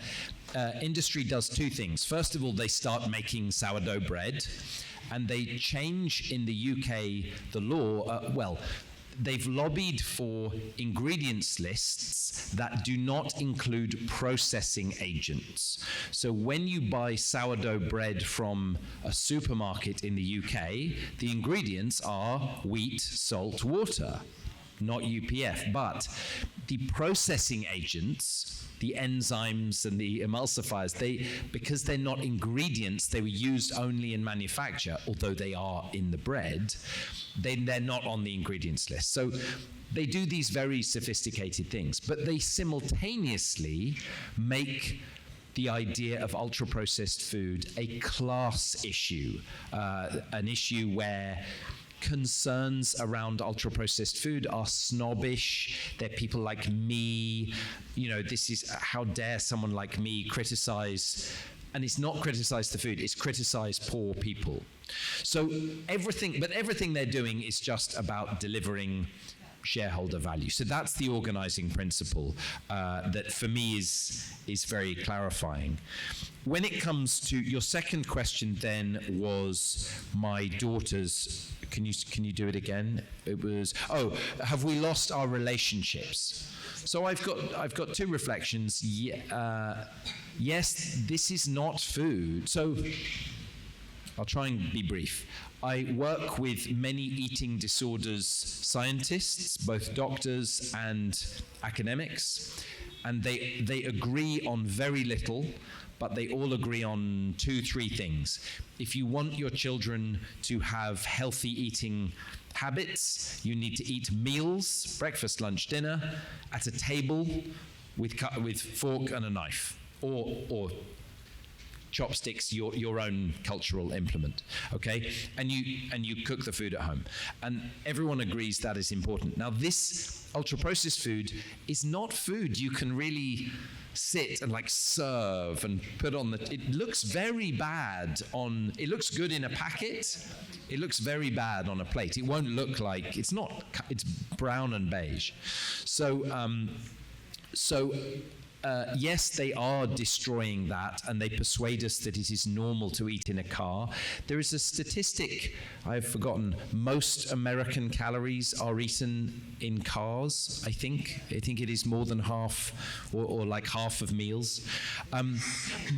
industry does two things. First of all, they start making sourdough bread, and they change in the UK the law, they've lobbied for ingredients lists that do not include processing agents. So when you buy sourdough bread from a supermarket in the UK, the ingredients are wheat, salt, water, not UPF. But the processing agents, the enzymes and the emulsifiers, because they're not ingredients, they were used only in manufacture, although they are in the bread, they're not on the ingredients list. So they do these very sophisticated things, but they simultaneously make the idea of ultra-processed food a class issue, an issue where concerns around ultra-processed food are snobbish. They're people like me. This is, how dare someone like me criticize, and it's not criticize the food, it's criticize poor people. So everything they're doing is just about delivering shareholder value. So that's the organizing principle that for me is very clarifying. When it comes to your second question, then was my daughter's. Can you do it again? It was, have we lost our relationships? So I've got two reflections. Yes, this is not food. So I'll try and be brief. I work with many eating disorders scientists, both doctors and academics, and they agree on very little, but they all agree on 2-3 things. If you want your children to have healthy eating habits, you need to eat meals, breakfast, lunch, dinner, at a table with fork and a knife, or chopsticks, your own cultural implement, okay? And you cook the food at home. And everyone agrees that is important. Now, this ultra-processed food is not food you can really sit and serve and put on it looks very bad it looks good in a packet. It looks very bad on a plate. It won't look like, it's brown and beige. Yes, they are destroying that, and they persuade us that it is normal to eat in a car. There is a statistic, I've forgotten, most American calories are eaten in cars, I think. I think it is more than half, or like half of meals.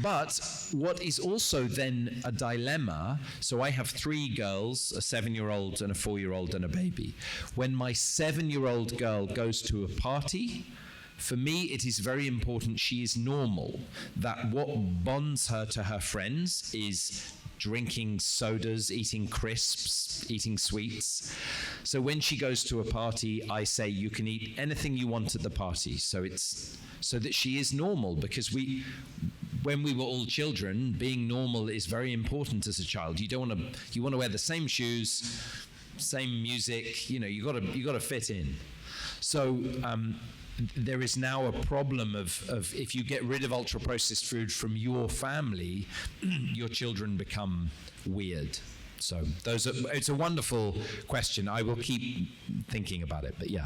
But what is also then a dilemma, so I have 3 girls, a 7-year-old and a 4-year-old and a baby. When my 7-year-old girl goes to a party, for me, it is very important she is normal, that what bonds her to her friends is drinking sodas, eating crisps, eating sweets. So when she goes to a party, I say you can eat anything you want at the party. So that she is normal, because when we were all children, being normal is very important as a child. You want to wear the same shoes, same music, you got to fit in. So there is now a problem of if you get rid of ultra-processed food from your family, your children become weird. So it's a wonderful question. I will keep thinking about it, but yeah.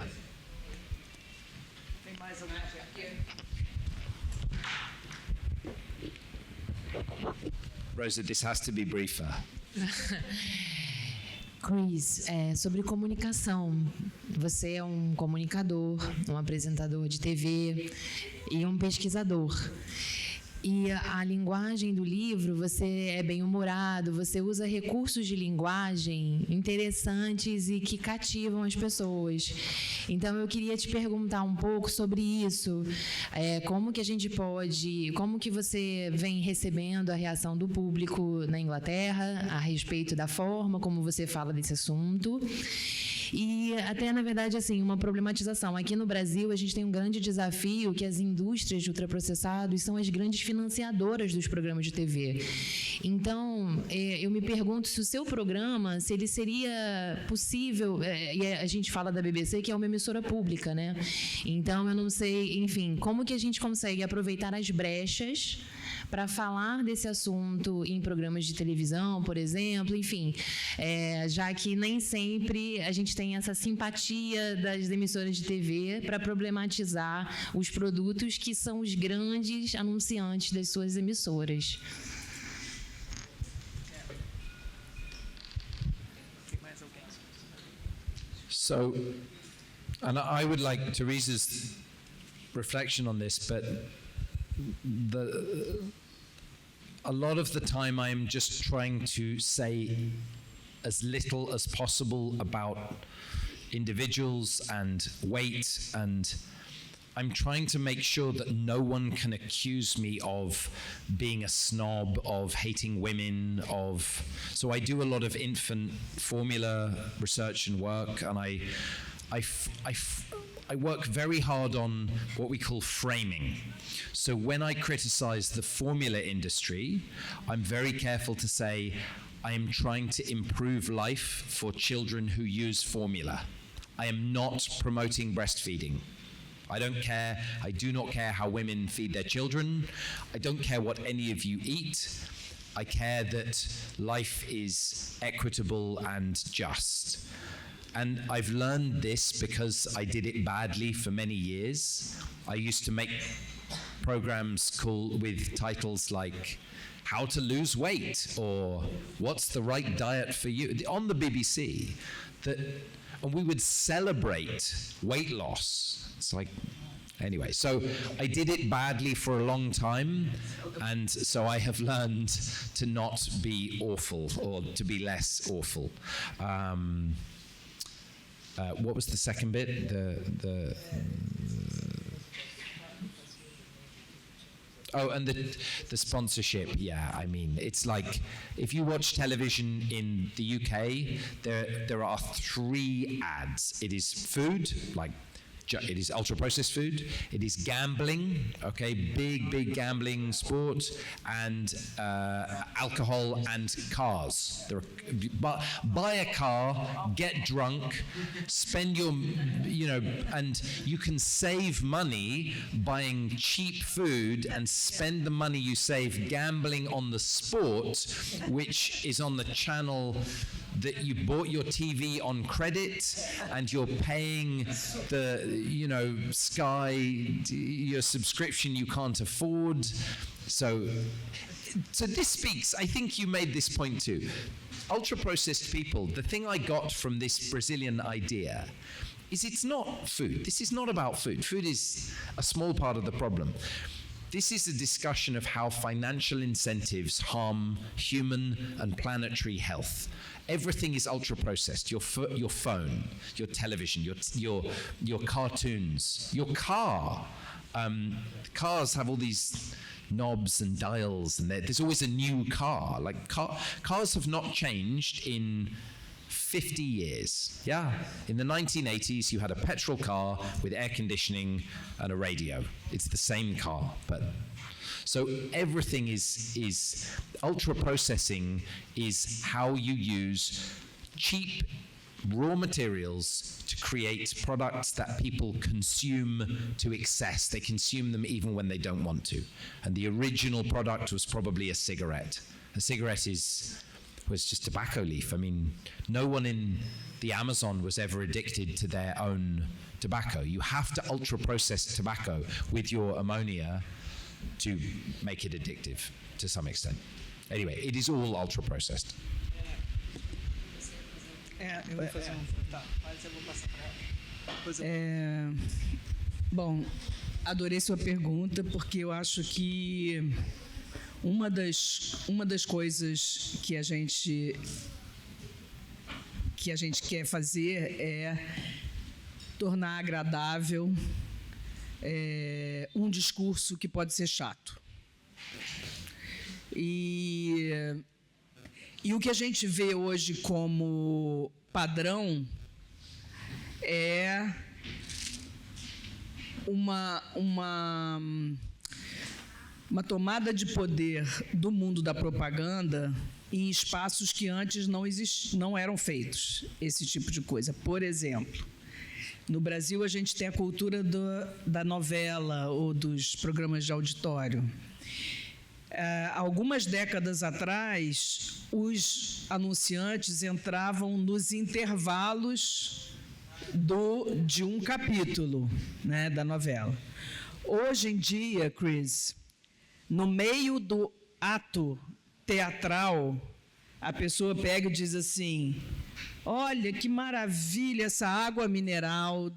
Rosa, this has to be briefer. Chris, sobre comunicação. Você é um comunicador, um apresentador de TV e um pesquisador. E a linguagem do livro, você é bem-humorado, você usa recursos de linguagem interessantes e que cativam as pessoas. Então, eu queria te perguntar um pouco sobre isso. Como que você vem recebendo a reação do público na Inglaterra a respeito da forma como você fala desse assunto? E até, na verdade, assim, uma problematização. Aqui no Brasil, a gente tem um grande desafio que as indústrias de ultraprocessados são as grandes financiadoras dos programas de TV. Então, eu me pergunto se o seu programa, se ele seria possível, e a gente fala da BBC, que é uma emissora pública, né? Então, eu não sei, enfim, como que a gente consegue aproveitar as brechas para falar desse assunto em programas de televisão, por exemplo, enfim, já que nem sempre a gente tem essa simpatia das emissoras de TV para problematizar os produtos que são os grandes anunciantes das suas emissoras. So And I would like Teresa's reflection on this, but a lot of the time I'm just trying to say as little as possible about individuals and weight, and I'm trying to make sure that no one can accuse me of being a snob, of hating women, so I do a lot of infant formula research and work, and I work very hard on what we call framing. So when I criticize the formula industry, I'm very careful to say, I am trying to improve life for children who use formula. I am not promoting breastfeeding. I don't care. I do not care how women feed their children. I don't care what any of you eat. I care that life is equitable and just. And I've learned this because I did it badly for many years. I used to make programs with titles like How to Lose Weight or What's the Right Diet for You on the BBC. And we would celebrate weight loss. It's like, anyway, so I did it badly for a long time, and so I have learned to not be awful, or to be less awful. What was the second bit? Oh, and the sponsorship, yeah, I mean, it's like, if you watch television in the UK, there are 3 ads. It is food, like, it is ultra-processed food, it is gambling, okay, big gambling sport, and alcohol and cars. Buy a car, get drunk, spend and you can save money buying cheap food and spend the money you save gambling on the sport, which is on the channel that you bought your TV on credit, and you're paying the, Sky, your subscription you can't afford. So this speaks, I think you made this point too. Ultra-processed people, the thing I got from this Brazilian idea is it's not food. This is not about food. Food is a small part of the problem. This is a discussion of how financial incentives harm human and planetary health. Everything is ultra-processed. Your phone, your television, your cartoons, your car. Cars have all these knobs and dials, and there's always a new car. Like cars have not changed in 50 years. Yeah. In the 1980s, you had a petrol car with air conditioning and a radio. It's the same car, but so everything is ultra processing is how you use cheap raw materials to create products that people consume to excess. They consume them even when they don't want to. And the original product was probably a cigarette. A cigarette was just tobacco leaf. I mean, no one in the Amazon was ever addicted to their own tobacco. You have to ultra-process tobacco with your ammonia to make it addictive to some extent. Anyway, it is all ultra-processed. Bom, adorei sua pergunta, porque eu acho que uma das coisas que a gente quer fazer é tornar agradável um discurso que pode ser chato. E o que a gente vê hoje como padrão é uma tomada de poder do mundo da propaganda em espaços que antes não eram feitos, esse tipo de coisa. Por exemplo, no Brasil a gente tem a cultura da novela ou dos programas de auditório. Algumas décadas atrás, os anunciantes entravam nos intervalos de um capítulo, né, da novela. Hoje em dia, Chris, no meio do ato teatral, a pessoa pega e diz assim: olha que maravilha essa água mineral,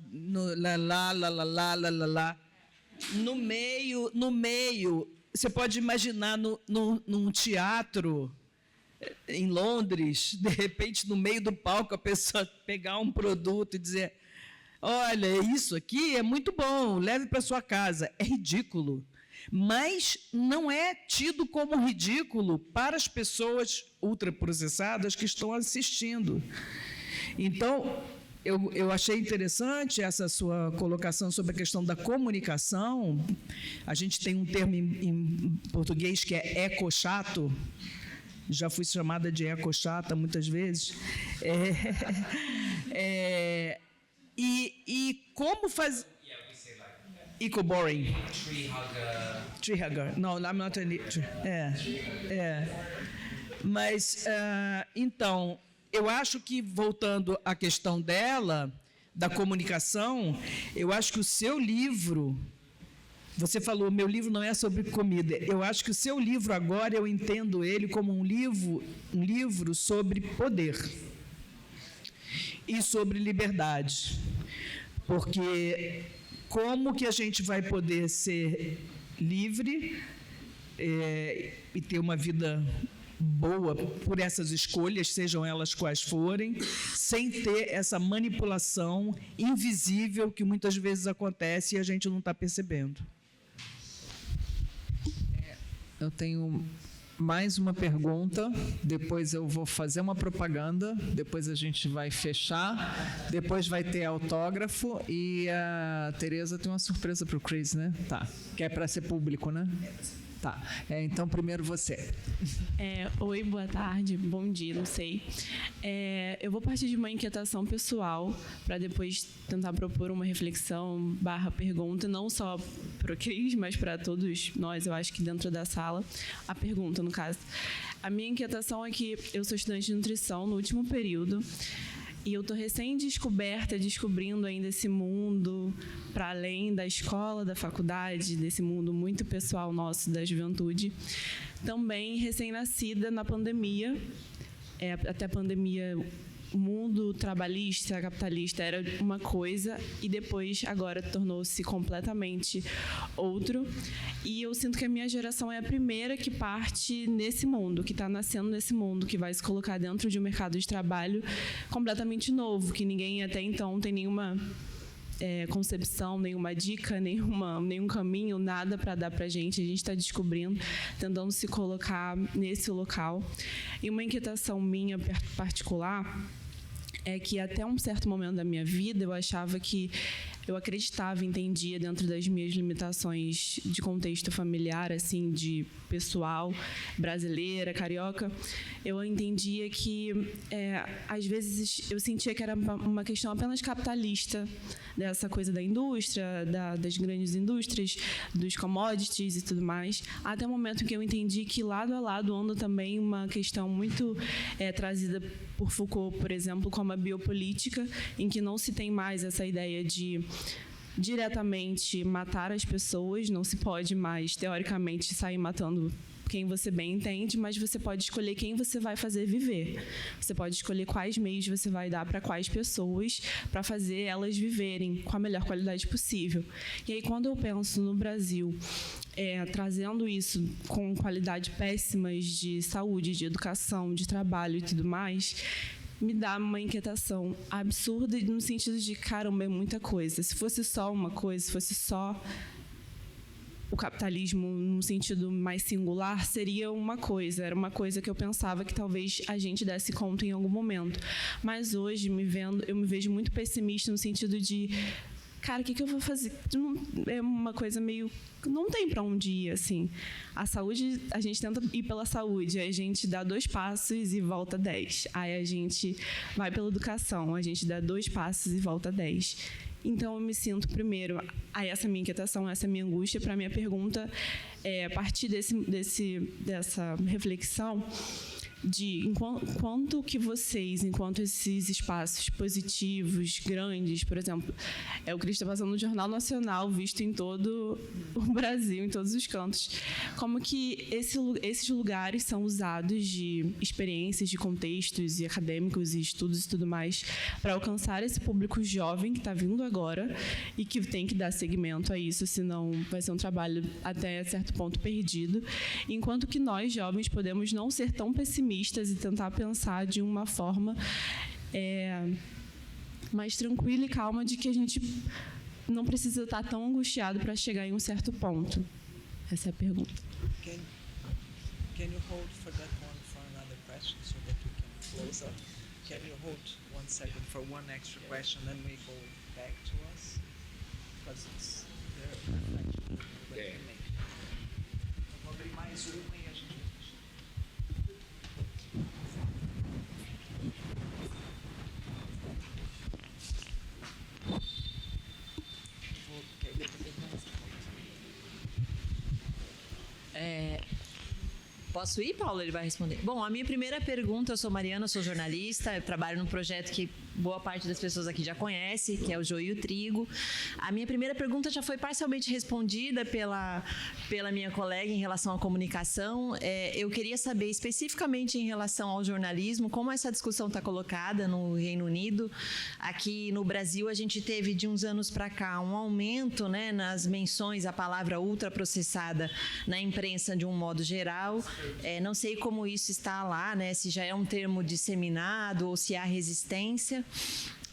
no meio, você pode imaginar num teatro em Londres, de repente, no meio do palco, a pessoa pegar um produto e dizer: olha, isso aqui é muito bom, leve para sua casa. É ridículo, mas não é tido como ridículo para as pessoas ultraprocessadas que estão assistindo. Então, eu achei interessante essa sua colocação sobre a questão da comunicação. A gente tem um termo em português que é ecochato. Já fui chamada de ecochata muitas vezes. E como faz... Eco-boring. Tree hugger. No, I'm not a... Mas, então, eu acho que, voltando à questão dela, da comunicação, eu acho que o seu livro... Você falou, meu livro não é sobre comida. Eu acho que o seu livro agora, eu entendo ele como um livro sobre poder e sobre liberdade. Porque como que a gente vai poder ser livre e ter uma vida boa por essas escolhas, sejam elas quais forem, sem ter essa manipulação invisível que muitas vezes acontece e a gente não está percebendo. Eu tenho mais uma pergunta, depois eu vou fazer uma propaganda, depois a gente vai fechar, depois vai ter autógrafo e a Tereza tem uma surpresa para o Chris, né? Tá. Que é para ser público, né? Tá. Então, primeiro você. Oi, boa tarde, bom dia, não sei. Eu vou partir de uma inquietação pessoal para depois tentar propor uma reflexão / pergunta, não só para o Cris, mas para todos nós, eu acho que dentro da sala. A pergunta, no caso. A minha inquietação é que eu sou estudante de nutrição no último período, e eu estou descobrindo ainda esse mundo para além da escola, da faculdade, desse mundo muito pessoal nosso da juventude. Também recém-nascida na pandemia, até a pandemia, o mundo trabalhista, capitalista era uma coisa e depois agora tornou-se completamente outro. E eu sinto que a minha geração é a primeira que parte nesse mundo, que está nascendo nesse mundo, que vai se colocar dentro de um mercado de trabalho completamente novo, que ninguém até então tem nenhuma concepção, nenhuma dica, nenhum caminho, nada para dar para a gente está descobrindo, tentando se colocar nesse local. E uma inquietação minha particular é que até um certo momento da minha vida eu achava que eu acreditava, entendia dentro das minhas limitações de contexto familiar, assim, de pessoal, brasileira, carioca, eu entendia que às vezes eu sentia que era uma questão apenas capitalista, dessa coisa da indústria, das grandes indústrias, dos commodities e tudo mais, até o momento em que eu entendi que lado a lado anda também uma questão muito trazida por Foucault, por exemplo, como a biopolítica, em que não se tem mais essa ideia de diretamente matar as pessoas, não se pode mais, teoricamente, sair matando quem você bem entende, mas você pode escolher quem você vai fazer viver. Você pode escolher quais meios você vai dar para quais pessoas para fazer elas viverem com a melhor qualidade possível. E aí, quando eu penso no Brasil, trazendo isso com qualidade péssimas de saúde, de educação, de trabalho e tudo mais, me dá uma inquietação absurda no sentido de, caramba, é muita coisa. Se fosse só uma coisa, se fosse só o capitalismo num sentido mais singular, seria uma coisa. Era uma coisa que eu pensava que talvez a gente desse conta em algum momento. Mas hoje, eu me vejo muito pessimista no sentido de, cara, o que eu vou fazer? É uma coisa meio... Não tem para onde ir, assim. A saúde, a gente tenta ir pela saúde, aí a gente dá 2 passos e volta 10. Aí a gente vai pela educação, a gente dá 2 passos e volta 10. Então, eu me sinto, primeiro, essa minha inquietação, essa minha angústia. Para a minha pergunta, a partir dessa reflexão, de quanto que vocês, enquanto esses espaços positivos, grandes, por exemplo, o Cris está passando no Jornal Nacional, visto em todo o Brasil, em todos os cantos, como que esses lugares são usados de experiências, de contextos e acadêmicos e estudos e tudo mais para alcançar esse público jovem que está vindo agora e que tem que dar seguimento a isso, senão vai ser um trabalho até certo ponto perdido, enquanto que nós, jovens, podemos não ser tão pessimistas e tentar pensar de uma forma mais tranquila e calma, de que a gente não precisa estar tão angustiado para chegar em um certo ponto. Essa é a pergunta. Can you hold for that one for another question so that we can close up? Can you hold 1 second for one extra question, then we go back to us? Because it's their reflection. Vou abrir mais uma e a gente vai fechar. Posso ir, Paulo? Ele vai responder. Bom, a minha primeira pergunta, eu sou Mariana, sou jornalista, eu trabalho num projeto que boa parte das pessoas aqui já conhece, que é o Joio e o Trigo. A minha primeira pergunta já foi parcialmente respondida pela minha colega em relação à comunicação. Eu queria saber especificamente em relação ao jornalismo, como essa discussão está colocada no Reino Unido. Aqui no Brasil, a gente teve de uns anos para cá um aumento, né, nas menções à palavra ultraprocessada na imprensa de um modo geral. Não sei como isso está lá, né, se já é um termo disseminado ou se há resistência.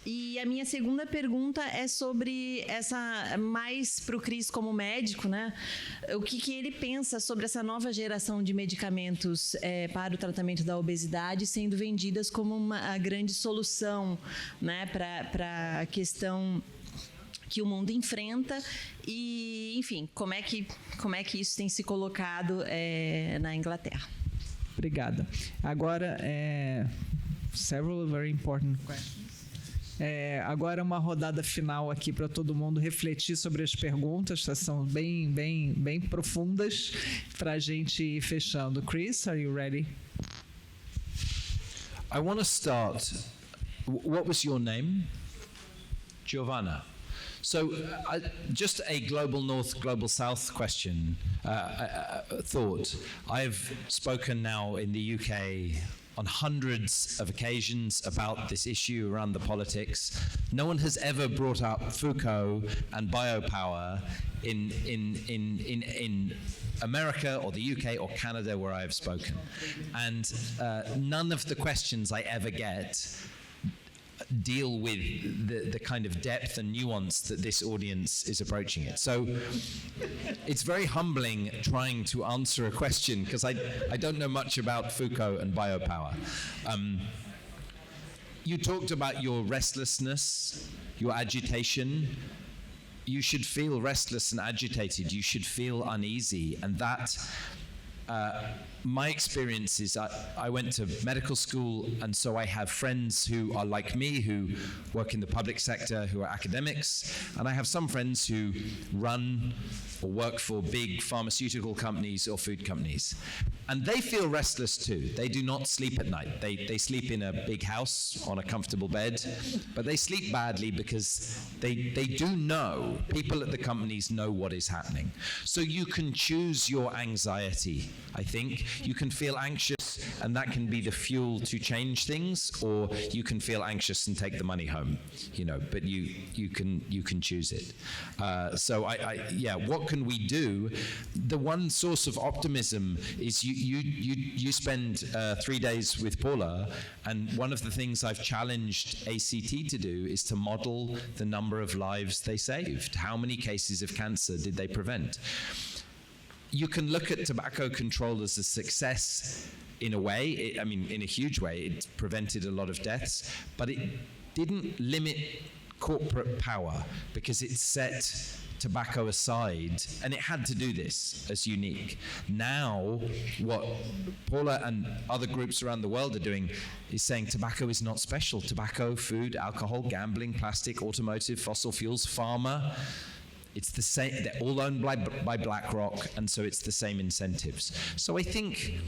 E a minha segunda pergunta é sobre essa, mais para o Cris como médico, né? O que ele pensa sobre essa nova geração de medicamentos para o tratamento da obesidade sendo vendidas como a grande solução, né, para a questão que o mundo enfrenta e, enfim, como é que isso tem se colocado na Inglaterra? Obrigada. Agora, several very important questions. Agora uma rodada final aqui para todo mundo refletir sobre as perguntas, são bem profundas, para a gente ir fechando. Chris, are you ready? I want to start. What was your name? Giovanna. So, just a global north, global south question, thought. I've spoken now in the UK on hundreds of occasions about this issue around the politics. No one has ever brought up Foucault and biopower in America or the UK or Canada where I have spoken. And none of the questions I ever get deal with the kind of depth and nuance that this audience is approaching it. So it's very humbling trying to answer a question because I don't know much about Foucault and biopower. You talked about your restlessness, your agitation. You should feel restless and agitated. You should feel uneasy, and that my experience is I went to medical school, and so I have friends who are like me, who work in the public sector, who are academics, and I have some friends who run or work for big pharmaceutical companies or food companies. And they feel restless too. They do not sleep at night. They sleep in a big house on a comfortable bed, but they sleep badly because they do know, people at the companies know what is happening. So you can choose your anxiety, I think. You can feel anxious, and that can be the fuel to change things, or you can feel anxious and take the money home, but you can choose it. So what can we do? The one source of optimism is you spend 3 days with Paula, and one of the things I've challenged ACT to do is to model the number of lives they saved. How many cases of cancer did they prevent? You can look at tobacco control as a success in a way. In a huge way, it prevented a lot of deaths, but it didn't limit corporate power because it set tobacco aside, and it had to do this as unique. Now, what Paula and other groups around the world are doing is saying tobacco is not special. Tobacco, food, alcohol, gambling, plastic, automotive, fossil fuels, pharma, it's the same, they're all owned by BlackRock, and so it's the same incentives. So I think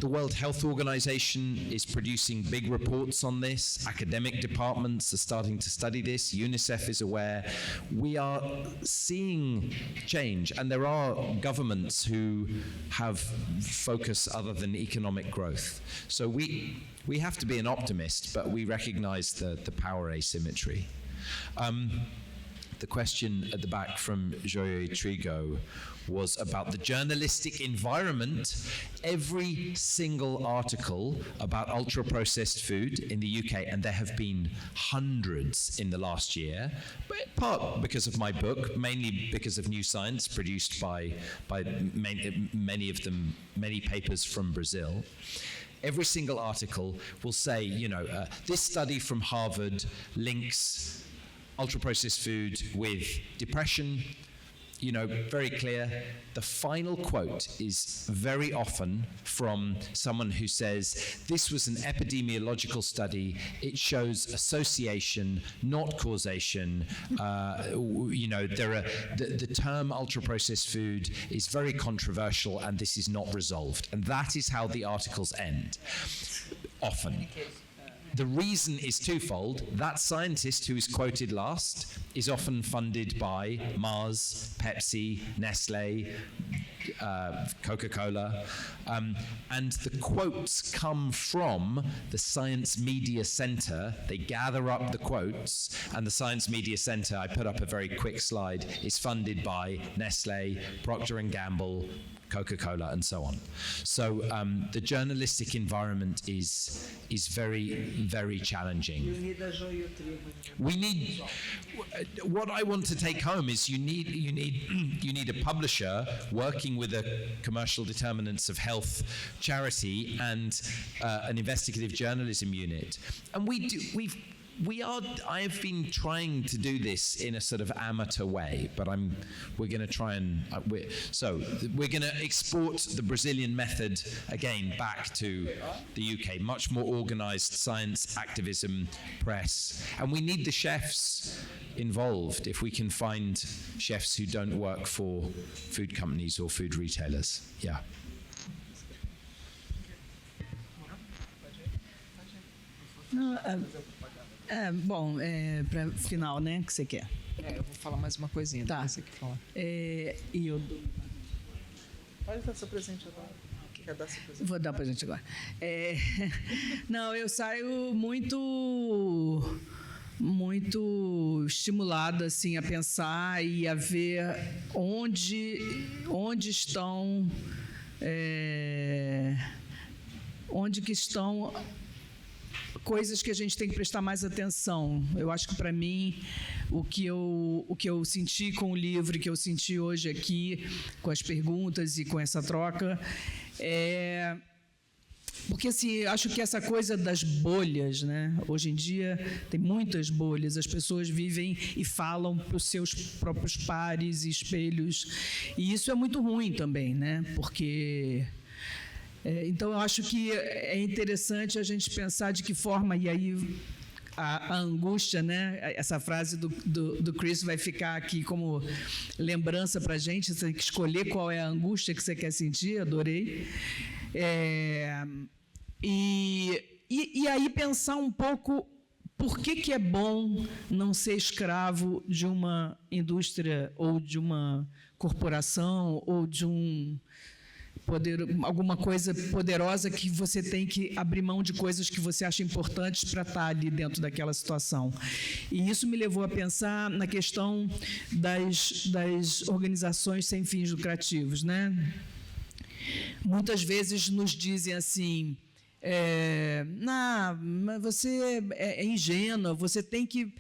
The World Health Organization is producing big reports on this. Academic departments are starting to study this. UNICEF is aware. We are seeing change, and there are governments who have focus other than economic growth. So we have to be an optimist, but we recognize the power asymmetry. The question at the back from Joio Trigo was about the journalistic environment. Every single article about ultra-processed food in the UK, and there have been hundreds in the last year, but part because of my book, mainly because of New Science, produced by many papers from Brazil. Every single article will say, this study from Harvard links ultra-processed food with depression, very clear. The final quote is very often from someone who says, this was an epidemiological study. It shows association, not causation. The term ultra-processed food is very controversial, and this is not resolved. And that is how the articles end, often. The reason is twofold. That scientist who is quoted last is often funded by Mars, Pepsi, Nestle, Coca-Cola, and the quotes come from the Science Media Center. They gather up the quotes, and the Science Media Center, I put up a very quick slide, is funded by Nestle, Procter & Gamble, Coca-Cola, and so on. So the journalistic environment is very, very challenging. We need. What I want to take home is you need a publisher working with a commercial determinants of health charity and an investigative journalism unit, and I have been trying to do this in a sort of amateur way, but we're going to try and we're going to export the Brazilian method again back to the UK. Much more organized science, activism, press, and we need the chefs involved if we can find chefs who don't work for food companies or food retailers. Yeah. Para final, né, que você quer? Eu vou falar mais uma coisinha. Tá. Você que fala. Pode dar seu presente agora. Quer dar seu presente? Vou dar presente agora. Não, eu saio muito estimulada assim a pensar e a ver onde estão coisas que a gente tem que prestar mais atenção. Eu acho que, para mim, o que eu senti com o livro, que eu senti hoje aqui, com as perguntas e com essa troca, porque, assim, acho que essa coisa das bolhas, né? Hoje em dia tem muitas bolhas, as pessoas vivem e falam para os seus próprios pares e espelhos, e isso é muito ruim também, né? Porque... então, eu acho que é interessante a gente pensar de que forma, e aí a angústia, né? Essa frase do Chris vai ficar aqui como lembrança para a gente, você tem que escolher qual é a angústia que você quer sentir, adorei. E aí pensar um pouco por que é bom não ser escravo de uma indústria ou de uma corporação ou de alguma coisa poderosa que você tem que abrir mão de coisas que você acha importantes para estar ali dentro daquela situação. E isso me levou a pensar na questão das organizações sem fins lucrativos, né? Muitas vezes nos dizem assim, mas você é ingênua, você tem que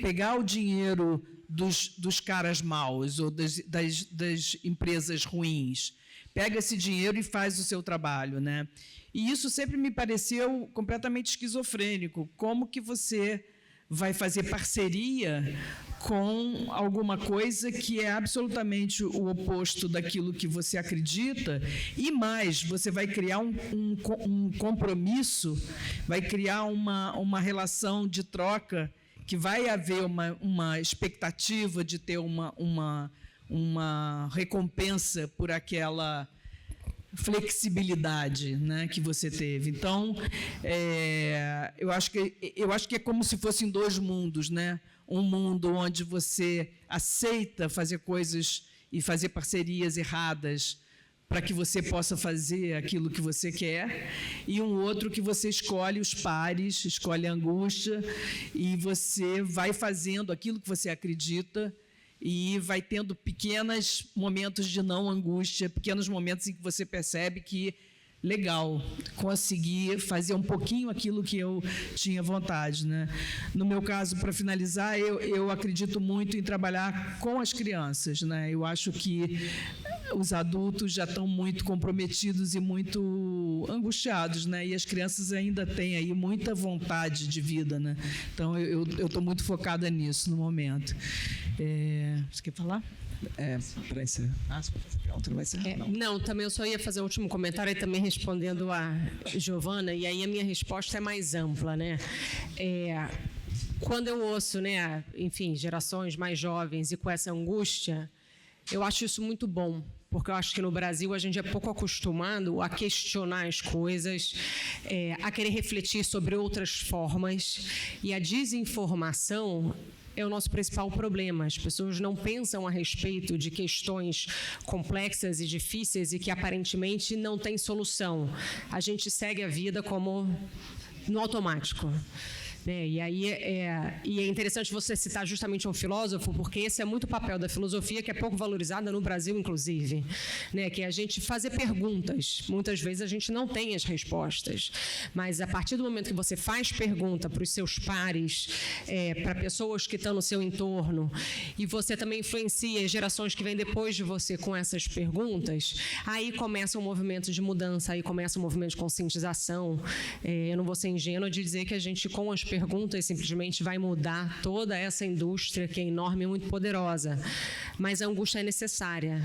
pegar o dinheiro dos caras maus ou das empresas ruins. Pega esse dinheiro e faz o seu trabalho, né? E isso sempre me pareceu completamente esquizofrênico. Como que você vai fazer parceria com alguma coisa que é absolutamente o oposto daquilo que você acredita, e mais, você vai criar um compromisso, vai criar uma relação de troca, que vai haver uma expectativa de ter uma recompensa por aquela flexibilidade, né, que você teve. Então, eu acho que é como se fossem dois mundos, né? Um mundo onde você aceita fazer coisas e fazer parcerias erradas para que você possa fazer aquilo que você quer, e um outro que você escolhe os pares, escolhe a angústia, e você vai fazendo aquilo que você acredita e vai tendo pequenos momentos de não angústia, pequenos momentos em que você percebe que, legal, consegui fazer um pouquinho aquilo que eu tinha vontade, né? No meu caso, para finalizar, eu acredito muito em trabalhar com as crianças, né? Eu acho que os adultos já estão muito comprometidos e muito angustiados, né? E as crianças ainda têm aí muita vontade de vida, né? Então, eu estou muito focada nisso no momento. Você quer falar? Para encerrar. Se for fazer pergunta, não vai ser. Não, também eu só ia fazer o último comentário e também respondendo a Giovana, e aí a minha resposta é mais ampla, né? Quando eu ouço, né, enfim, gerações mais jovens e com essa angústia, eu acho isso muito bom, porque eu acho que no Brasil a gente é pouco acostumado a questionar as coisas, a querer refletir sobre outras formas, e a desinformação é o nosso principal problema. As pessoas não pensam a respeito de questões complexas e difíceis e que aparentemente não têm solução. A gente segue a vida como no automático. E aí é interessante você citar justamente um filósofo, porque esse é muito o papel da filosofia, que é pouco valorizada no Brasil, inclusive, né? Que é a gente fazer perguntas. Muitas vezes a gente não tem as respostas, mas a partir do momento que você faz pergunta para os seus pares, para pessoas que estão no seu entorno, e você também influencia as gerações que vêm depois de você com essas perguntas, aí começa um movimento de mudança, aí começa um movimento de conscientização. Eu não vou ser ingênua de dizer que a gente, com as perguntas, simplesmente vai mudar toda essa indústria que é enorme e muito poderosa. Mas a angústia é necessária,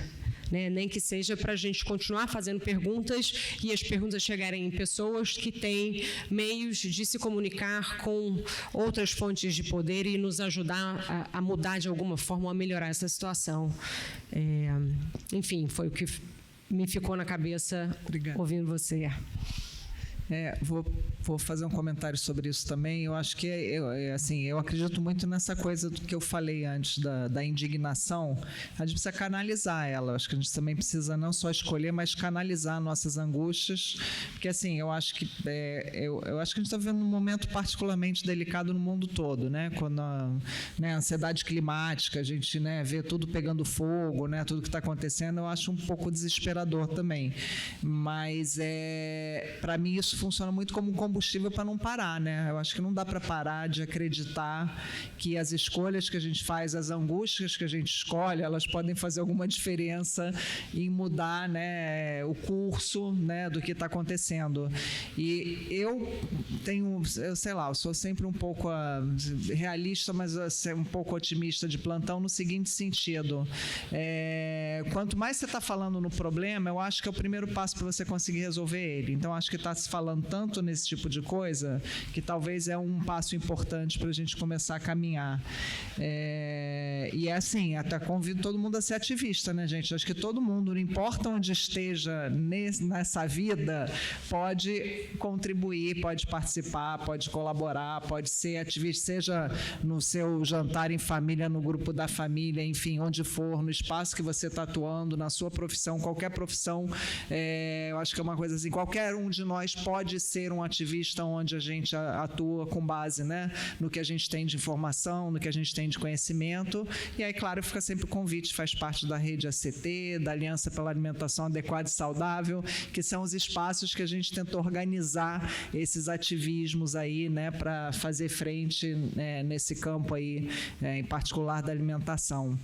né? Nem que seja para a gente continuar fazendo perguntas e as perguntas chegarem em pessoas que têm meios de se comunicar com outras fontes de poder e nos ajudar a mudar de alguma forma, a melhorar essa situação. Enfim, foi o que me ficou na cabeça. Obrigado. Ouvindo você. Vou fazer um comentário sobre isso também. Eu acho que eu acredito muito nessa coisa do que eu falei antes da indignação. A gente precisa canalizar ela. Eu acho que a gente também precisa não só escolher, mas canalizar nossas angústias, porque assim eu acho que a gente está vivendo um momento particularmente delicado no mundo todo, né? Quando a ansiedade climática, a gente, né, vê tudo pegando fogo, né? Tudo que está acontecendo, eu acho um pouco desesperador também. Mas para mim isso funciona muito como um combustível para não parar, né? Eu acho que não dá para parar de acreditar que as escolhas que a gente faz, as angústias que a gente escolhe, elas podem fazer alguma diferença em mudar, né, o curso, né, do que está acontecendo. E eu sou sempre um pouco realista, mas um pouco otimista de plantão no seguinte sentido: quanto mais você está falando no problema, eu acho que é o primeiro passo para você conseguir resolver ele. Então, acho que está se falando tanto nesse tipo de coisa que talvez é um passo importante para a gente começar a caminhar. E assim, até convido todo mundo a ser ativista, né, gente? Acho que todo mundo, não importa onde esteja nessa vida, pode contribuir, pode participar, pode colaborar, pode ser ativista, seja no seu jantar em família, no grupo da família, enfim, onde for, no espaço que você está atuando, na sua profissão, qualquer profissão. Eu acho que é uma coisa assim, qualquer um de nós pode ser um ativista onde a gente atua com base, né, no que a gente tem de informação, no que a gente tem de conhecimento. E aí, claro, fica sempre o convite, faz parte da rede ACT, da Aliança pela Alimentação Adequada e Saudável, que são os espaços que a gente tenta organizar esses ativismos aí, né, para fazer frente, nesse campo aí, em particular da alimentação.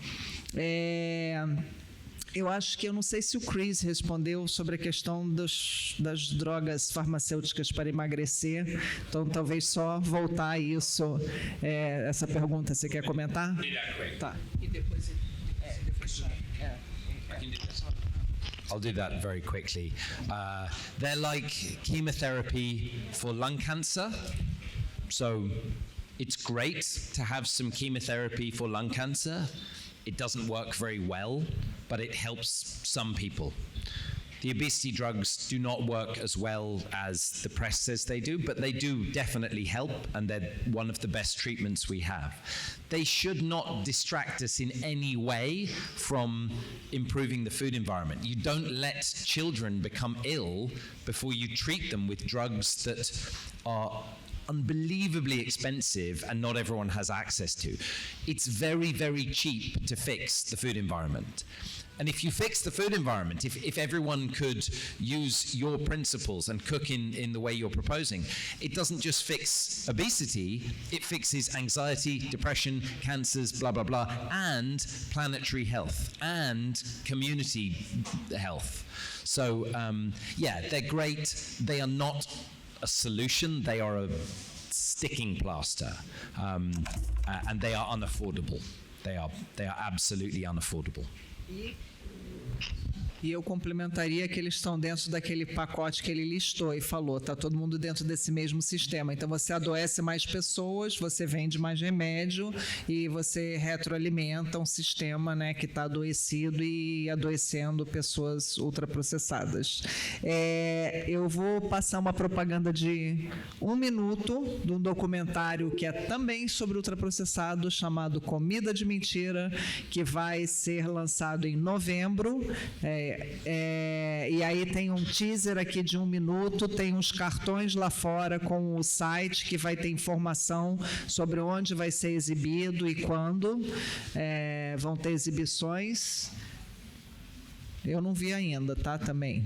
Eu acho que, eu não sei se o Chris respondeu sobre a questão das drogas farmacêuticas para emagrecer, então talvez só voltar a isso, essa pergunta. Você quer comentar? Tá. E depois I'll do that very quickly. They're like chemotherapy for lung cancer. So it's great to have some chemotherapy for lung cancer. It doesn't work very well, but it helps some people. The obesity drugs do not work as well as the press says they do, but they do definitely help, and they're one of the best treatments we have. They should not distract us in any way from improving the food environment. You don't let children become ill before you treat them with drugs that are unbelievably expensive and not everyone has access to. It's very, very cheap to fix the food environment. And if you fix the food environment, if everyone could use your principles and cook in the way you're proposing, it doesn't just fix obesity, it fixes anxiety, depression, cancers, blah, blah, blah, and planetary health and community health. So, yeah, they're great. They are not a solution, they are a sticking plaster, and they are unaffordable. They are absolutely unaffordable. E eu complementaria que eles estão dentro daquele pacote que ele listou e falou, está todo mundo dentro desse mesmo sistema. Então, você adoece mais pessoas, você vende mais remédio e você retroalimenta um sistema, né, que está adoecido e adoecendo pessoas ultraprocessadas. Eu vou passar uma propaganda de 1 minuto de um documentário que é também sobre ultraprocessado, chamado Comida de Mentira, que vai ser lançado em novembro. E aí tem um teaser aqui de 1 minuto, tem uns cartões lá fora com o site que vai ter informação sobre onde vai ser exibido e quando vão ter exibições. Eu não vi ainda, tá? Também.